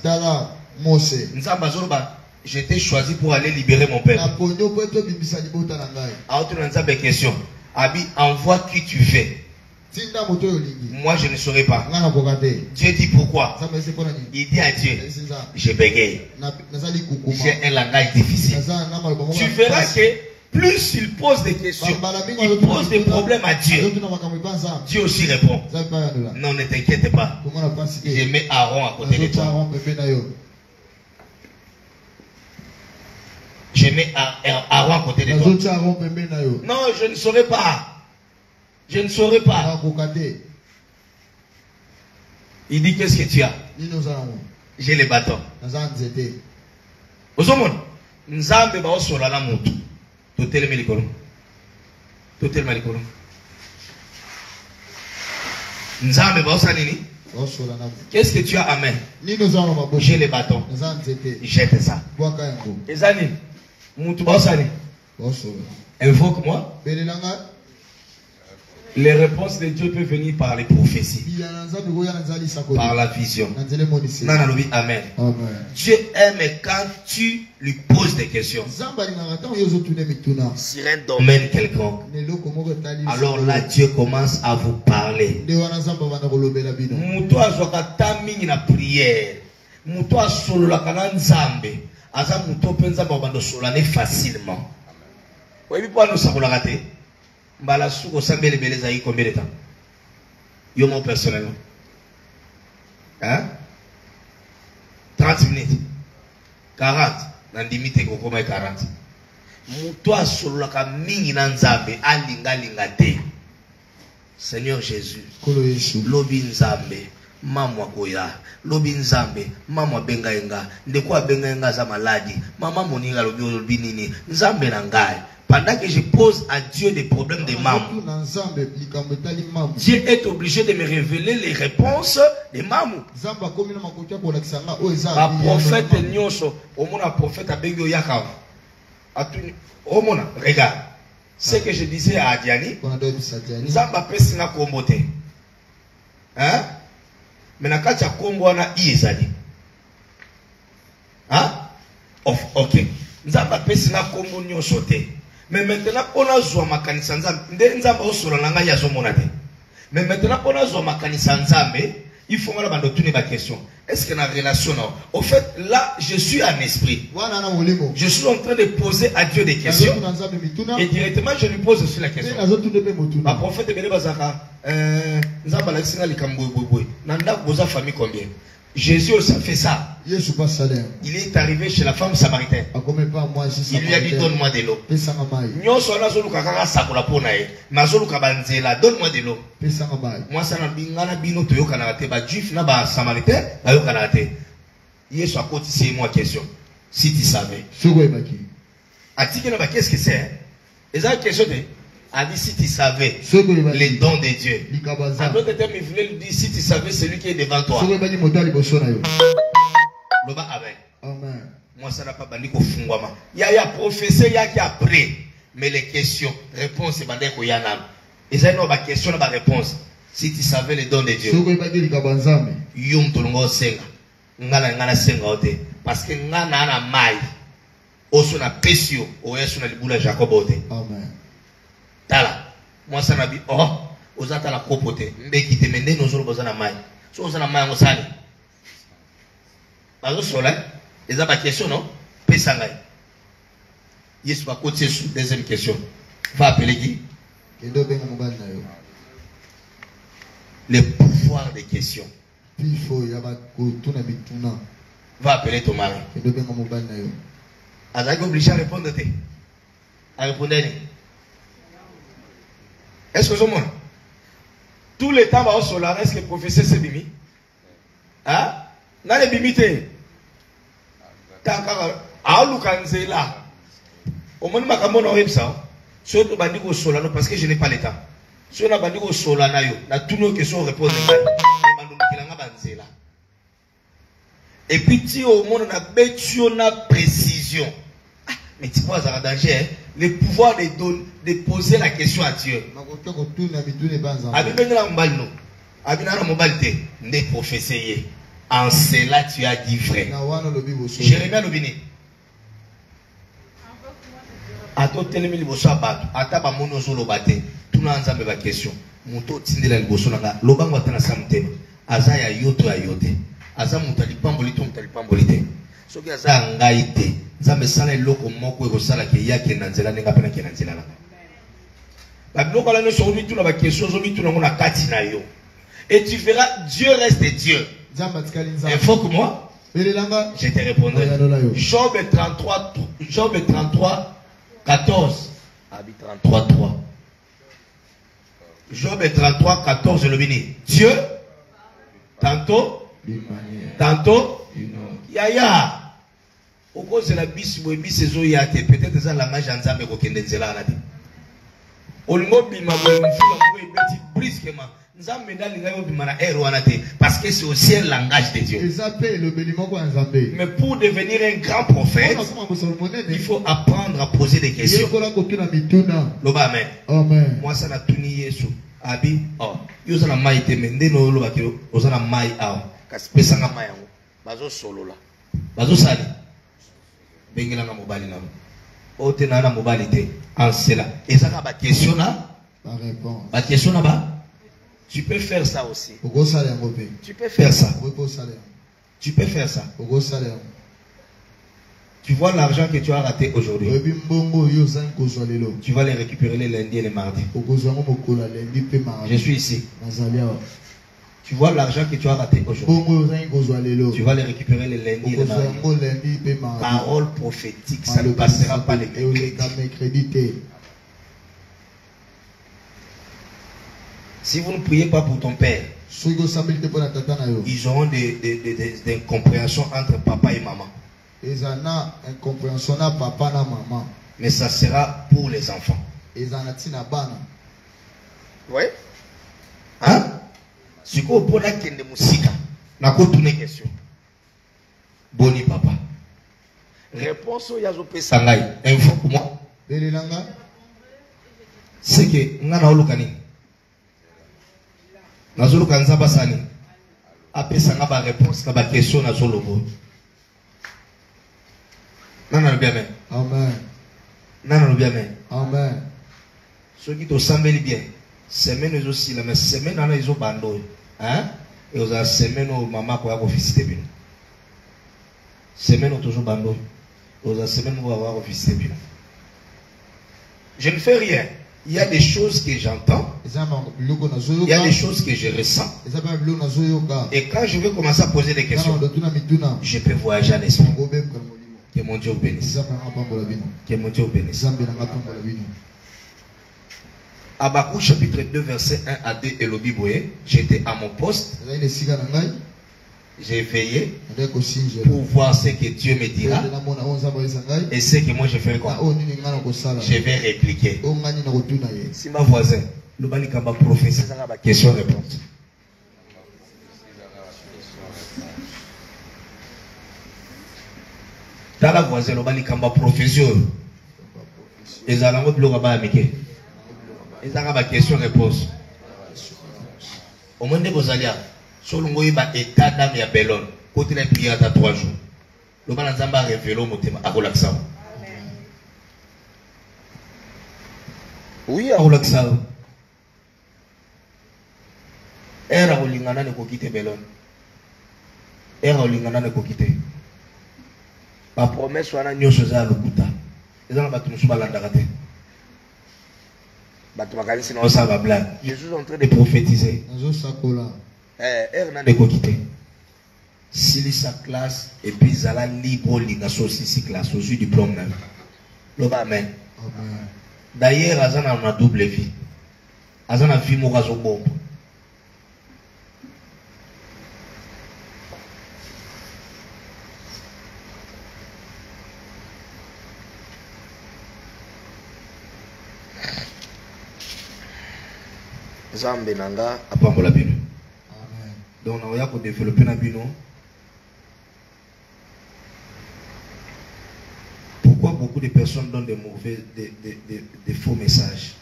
Je t'ai choisi pour aller libérer mon père. Question. Abi, envoie qui tu veux. Moi, je ne saurais pas. Dieu dit pourquoi. Il dit à Dieu, je bégaye. J'ai un langage difficile. Tu verras que plus il pose des questions, il pose des problèmes à Dieu. Dieu aussi répond. Non, ne t'inquiète pas. Je mets Aaron à côté de toi. Je mets Aaron à côté de toi. Non, je ne saurais pas. Je ne saurais pas. Il dit, qu'est-ce que tu as? J'ai les bâtons. Nzambe ba osola na mutu. Totele melikolo. Totele melikolo. Nzambe ba osala nini? Qu'est-ce que tu as à main? J'ai les bâtons. Jette ça. Ezani. Mutu ba osala. Invoque-moi. Les réponses de Dieu peuvent venir par les prophéties, par la vision. Amen. Dieu aime quand tu lui poses des questions sur un domaine quelconque. Alors là, Dieu commence à vous parler. Facilement. Balasou Sambele Beleza y combien de temps? Yo mon personnellement. Hein? 30 minutes. 40. Dans 10 minutes, comment 40? Moutoua sur la camine dans Nzambe, alinga lingate. Seigneur Jésus. Lobi Nzambe. Mamwa koya. Lobi Nzambe. Mamwa bengaenga. Ndekwa bengaenga za maladi. Mama moninga lobi nini. Nzambe nangai. Pendant que je pose à Dieu des problèmes de membres, Dieu est obligé de me révéler les réponses des membres. La prophète Nyonso, Omona prophète Abegyo Yakav. Omona, regarde. Ce que je disais à Adiani, Nzamba pesina kombote. Hein? Mais na kacha kombo na iezali. Hein? Ok. Nzamba pesina kombo nyonso te. Mais maintenant, on a joué ma kanisa nzambe. Mais maintenant, on a joué ma kanisa nzambe. Il faut que je tourne ma question. Est-ce qu'il y a une relation? Au fait, là, je suis en esprit. Je suis en train de poser à Dieu des questions. Et directement, je lui pose aussi la question. Ma prophète de Bazaka, famille combien? Jésus aussi a fait ça. Il est arrivé chez la femme samaritaine. Il lui a dit, donne-moi de l'eau. Donne-moi de l'eau. Moi, ça n'a pas bino to yokanate. Ba juif na ba samaritain ba yokanate. Yesu a côté c'est moi question. Si tu savais. Atiki na ba qu'est-ce que c'est? Et ça question de a dit si tu savais les dons de Dieu. En d'autres termes, il voulait lui dire si tu savais celui qui est devant toi. Amen. Moi, ça n'a pas bandé qu'au fungwama. Il y a prophétie, il y a qui après. Mais les questions, réponses, c'est bandé qu'au yanam. Et ça, il y a une question, une réponse. Si tu savais les dons de Dieu. Yum tolongo senga. Ngana senga ote. Parce que ngana na mai. Oso na pesio. Oyesu na libula Jacob ote. Amen. Tala, moi ça m'a dit, oh, aux atta la copote, mbeki te mende nos jours bozana mai. So bozana mai ngosani. Bazo sola, les a pas question non? Pesangai. Yes, pas côté sous deuxième question. Va appeler qui? Kedo benga mobile na yo. le pouvoir des questions. Va appeler ton mari. Azaki obligé à répondre. À répondre. Est-ce que je vois? Tout le temps, au solar, est-ce que le professeur s'est bimi? Hein? N'a les bimité. Ah, Lukanzela. Au moins, ma camon a ça. Surtout, bandigo solano, parce que je n'ai pas le temps. Si on a bandigo solanayo, na tout nos questions répondent. Et puis, si au monde on a bêtu, on a précision. Ah, mais tu vois, ça a danger, hein? Le pouvoir de poser la question à Dieu. En cela, tu as dit vrai. Jérémie Lobini. Ato telemi liboso abato ata ba mono zo lobate tuna nzambe ba question muto tindela liboso nanga lobango atana samtema aza ya yoto ya yote aza mutali pamboli to mutali pamboli te soki aza ngai te nzambe sala eloko moko ekosala ke yake na nzela nenga pena ke na nzela na ba biloko la no so mi tuna ba question zo mi tuna ngona kati na yo et tu verras Dieu reste Dieu. Il faut que moi je te répondrai. Job 33 14. Habit 33 3. Job 33 14 le béni. Dieu tantôt yaya. Au cause de la bis saison yate peut-être ça la magie nzambe ko kende nzela na di. Olingo bima bo mfula bo beti brusquement. Parce que c'est aussi un langage de Dieu. Mais pour devenir un grand prophète, il faut apprendre à poser des questions. Amen. Moi, ça n'a tout ni Yesu. Abi, oh, yo na mai te mende no lo bakiro, ozana mai aw. Kasipesa nga mai yango. Bazo solo la. Bazo sali. Bengela nga mobali na. O te na mobali te. En cela. Ezaka ba question na? Ba réponse. Ba question na ba? Tu peux faire ça aussi. Tu peux faire ça. Tu peux faire ça. Tu vois l'argent que tu as raté aujourd'hui. Tu vas les récupérer les lundis et les mardis. Je suis ici. Tu vois l'argent que tu as raté aujourd'hui. Tu vas les récupérer les lundis et les mardis. Parole prophétique, ça ne passera pas les crédits. Si vous ne priez pas pour ton père, ils auront des incompréhensions entre papa et maman. Mais ça sera pour les enfants. Oui? Hein? Si vous avez une musique, une question. Boni papa. Réponse au Yazopé Sangai. Info pour moi. C'est que nous avons Nazolo kanzaba sani. Apesa nga ba réponse na ba question na zolobo. Nana bien mais. Amen. Nana bien mais. Amen. Ceux qui te sambeli bien. Semaine aussi la mais semaine na izo bando. Hein? Et aux semaine au maman ko ya visiter bien. Semaine toujours bando. Aux semaine ko ya visiter bien. Je ne fais rien. Il y a des choses que j'entends. Il y a des choses que je ressens. Et quand je vais commencer à poser des questions, je peux voyager en esprit. Que mon Dieu bénisse. Que mon Dieu bénisse. Habakkuk chapitre 2 verset 1 à 2 et le Bible, j'étais à mon poste. J'ai veillé pour voir ce que Dieu me dira et ce que moi je fais quoi. Je vais répliquer. Si ma voisin, le balikamba prophétie, ça va question-réponse. Dans la voisine, le balikamba prophétie, ils ont un bloc à américain. Ils ont une question-réponse. Au moins de vos alliés. Solongo iba état d'âme ya belon côté la prière à 3 jours le bana nzamba révélo motema akolakisa oui akolakisa era olingana ne kokite belon era olingana ne kokite ba promesse wana nyoso za lokuta ezanga batu musu balanda kate Je suis en train de prophétiser. Si sa classe et puis Zala libre si classe au diplôme. Amen. D'ailleurs, Azana a une double vie. Azana a vie mourazo bombe. Zambe nanga apambola bino. Amen. Donc on va développer na bino. Pourquoi beaucoup de personnes donnent des faux messages?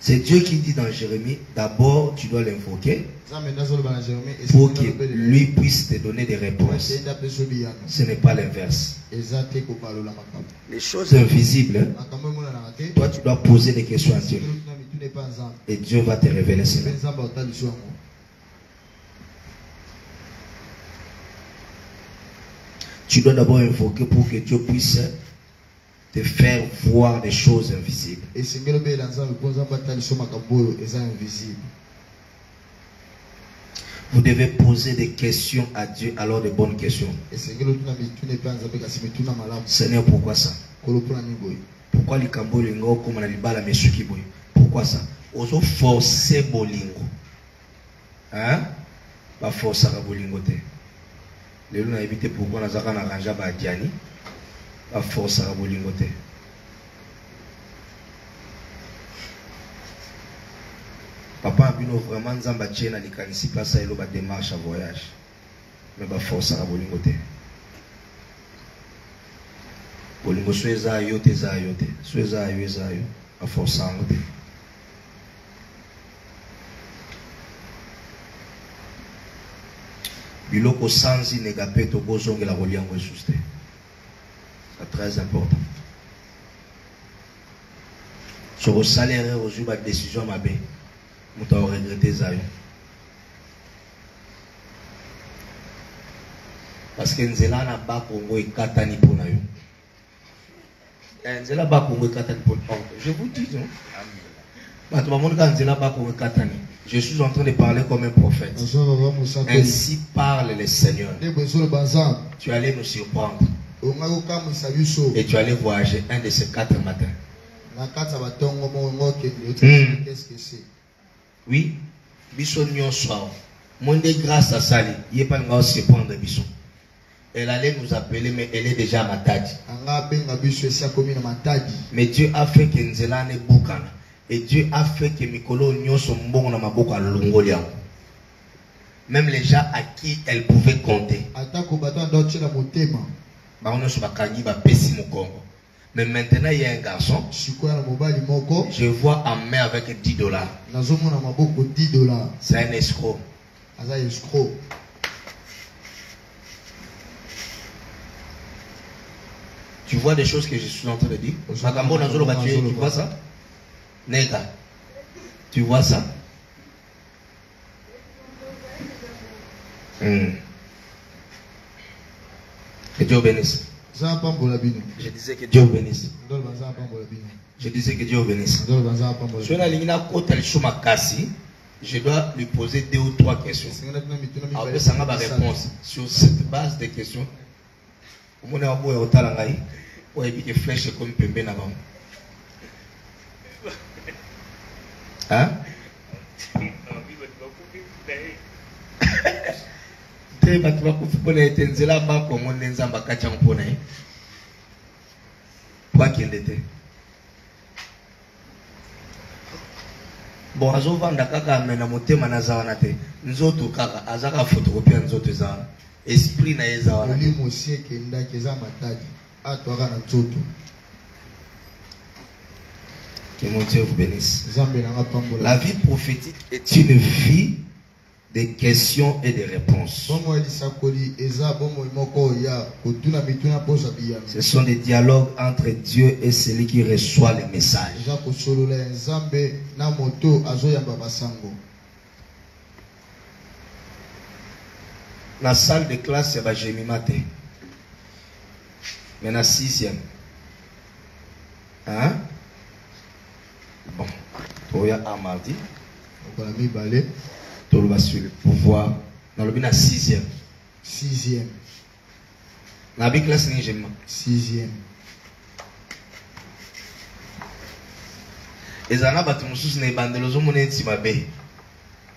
C'est Dieu qui dit dans Jérémie, d'abord tu dois l'invoquer pour qu'il lui puisse te donner des réponses. Ce n'est pas l'inverse. Les choses invisibles, toi tu dois poser des questions à Dieu. Et Dieu va te révéler cela. Tu dois d'abord invoquer pour que Dieu puisse te faire voir des choses invisibles. Vous devez poser des questions à Dieu, alors de bonnes questions. Seigneur, pourquoi ça? Pourquoi les Kambolingo comme on a libala mesuki boy? Pourquoi ça? Oso forcer bolingo. Hein? Pas forcer à bolingo te. Les gens ont évité pourquoi on a arrangé à Diani. Pas forcer à bolingo te. Papa Abino vraiment Nzamba Tchena li kanisi place à ba démarche à voyage. Mais pas forcer à bolingo te. Bolingo soeza yote za yote. Soeza yoza yo. A forcer à te. Biloko sanzi negapeto bozonge la roliango juste. C'est très important. Sur le salaire, au jour de la décision, ma bé, nous t'avons regretté ça. Parce que nous avons pas Congo et Katani pour nous. Nous avons pas Congo et Katani pour nous. Je vous dis, non? Je suis en train de parler comme un prophète. Ainsi parle le Seigneur. Tu allais nous surprendre. Et tu allais voyager un de ces 4 matins. Qu'est-ce que c'est? Oui. Bisson soir. Mon grâce à Sali. Il n'est pas encore surprendre Bisson. Elle allait nous appeler, mais elle est déjà à Matadi. Mais Dieu a fait que nous ayons boucan. Et Dieu a fait que Mikolo Nyo sont bons dans ma boucle à Longolia. Même les gens à qui elle pouvait compter. Mais maintenant il y a un garçon. Je vois en main avec $10. C'est un escroc. Tu vois des choses que je suis en train de dire. Tu vois ça? Nega, tu vois ça? Que Dieu bénisse. Je disais que Dieu bénisse. Je disais que Dieu bénisse. Je dois lui poser 2 ou 3 questions. Après, ça m'a réponse. Sur cette base de questions, on a une flèche comme Pembe Navam. Hein? Bon, azo vanda kaka mena motema na zawana te. Nzoto kaka azaka photocopie nzoto za. Esprit na yezawana. Oli mosie kenda keza matadi. Atwaka na nzoto. Que mon Dieu vous bénisse. La vie prophétique est une vie de questions et de réponses. Ce sont des dialogues entre Dieu et celui qui reçoit les messages. La salle de classe, c'est Bajemimate. Mais la 6e. Hein? Toya à mardi. Toloba sur le pouvoir. Dans le bien à 6e. 6e. La big classe n'est jamais. 6e. Et ça n'a pas tout le monde n'est pas de l'ozo monnaie de Simabe.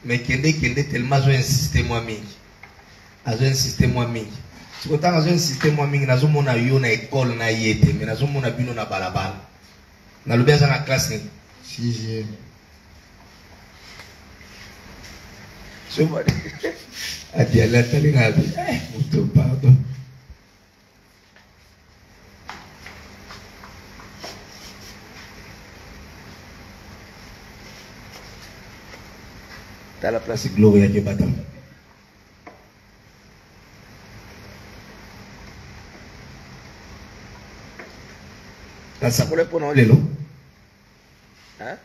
Mais kende tellement j'ai insisté moi-même. J'ai insisté moi-même. Si vous avez insisté moi-même, nous avons mon avion na école na yete, mais nous avons mon avion na balabal. Nous avons bien dans la classe. 6e. Je vois. Adi ala tali ngabi. Muto pardon. T'as la place Gloria qui bat. Na sakula pona lelo. Hein?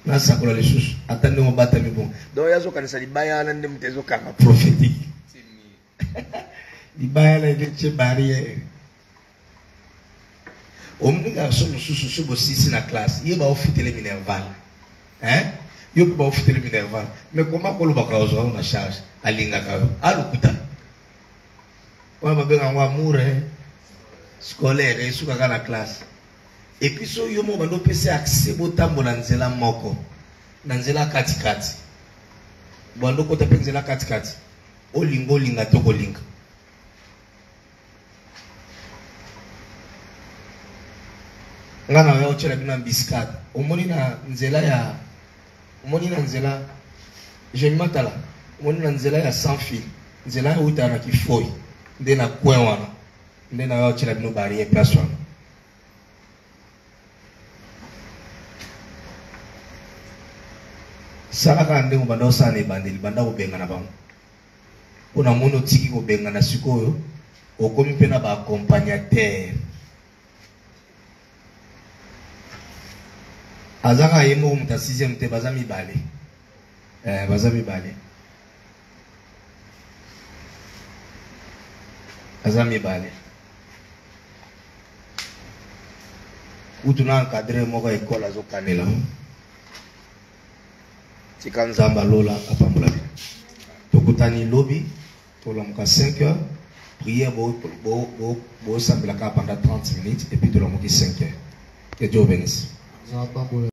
Na sakula les sous. Attendez mon batami bon. Donc yazo kanisa libaya na ndem tezo kama prophétique. Libaya na ile barrière. Omninga somo susu subo sisi na classe. Yeba ofitele minerval. Hein? Yo ba ofitele minerval. Mais comment ko lo bakazo na charge alinga ka. Alukuta. Wa babenga ngwa mure scolaire esuka kana classe. Et puis so yo mo bando pese accès botambo na nzela moko. Na nzela katikati. Bando ko ta nzela katikati. Olingo linga toko linga. Ngana yo chela bina biscuit. Omoni na nzela je matala. Omoni na nzela ya sans fil. Nzela ya utana kifoi. Ndena kwen wana. Ndena yo chela bino barrière place wana. Salaka ande mubanda osane bandeli banda kubenga na bango. Kuna mono tiki kubenga na sikoyo okomi pena ba accompagnateur. Azaka yemo muta 6e te bazami bale. Bazami bale. Azami bale. Utuna encadré moko école azokanela. Tikanzamba lola apambola. Tokutani lobby tolamuka 5h, prière bo sambela pendant 30 minutes et puis tolamuki 5h. Que Dieu bénisse.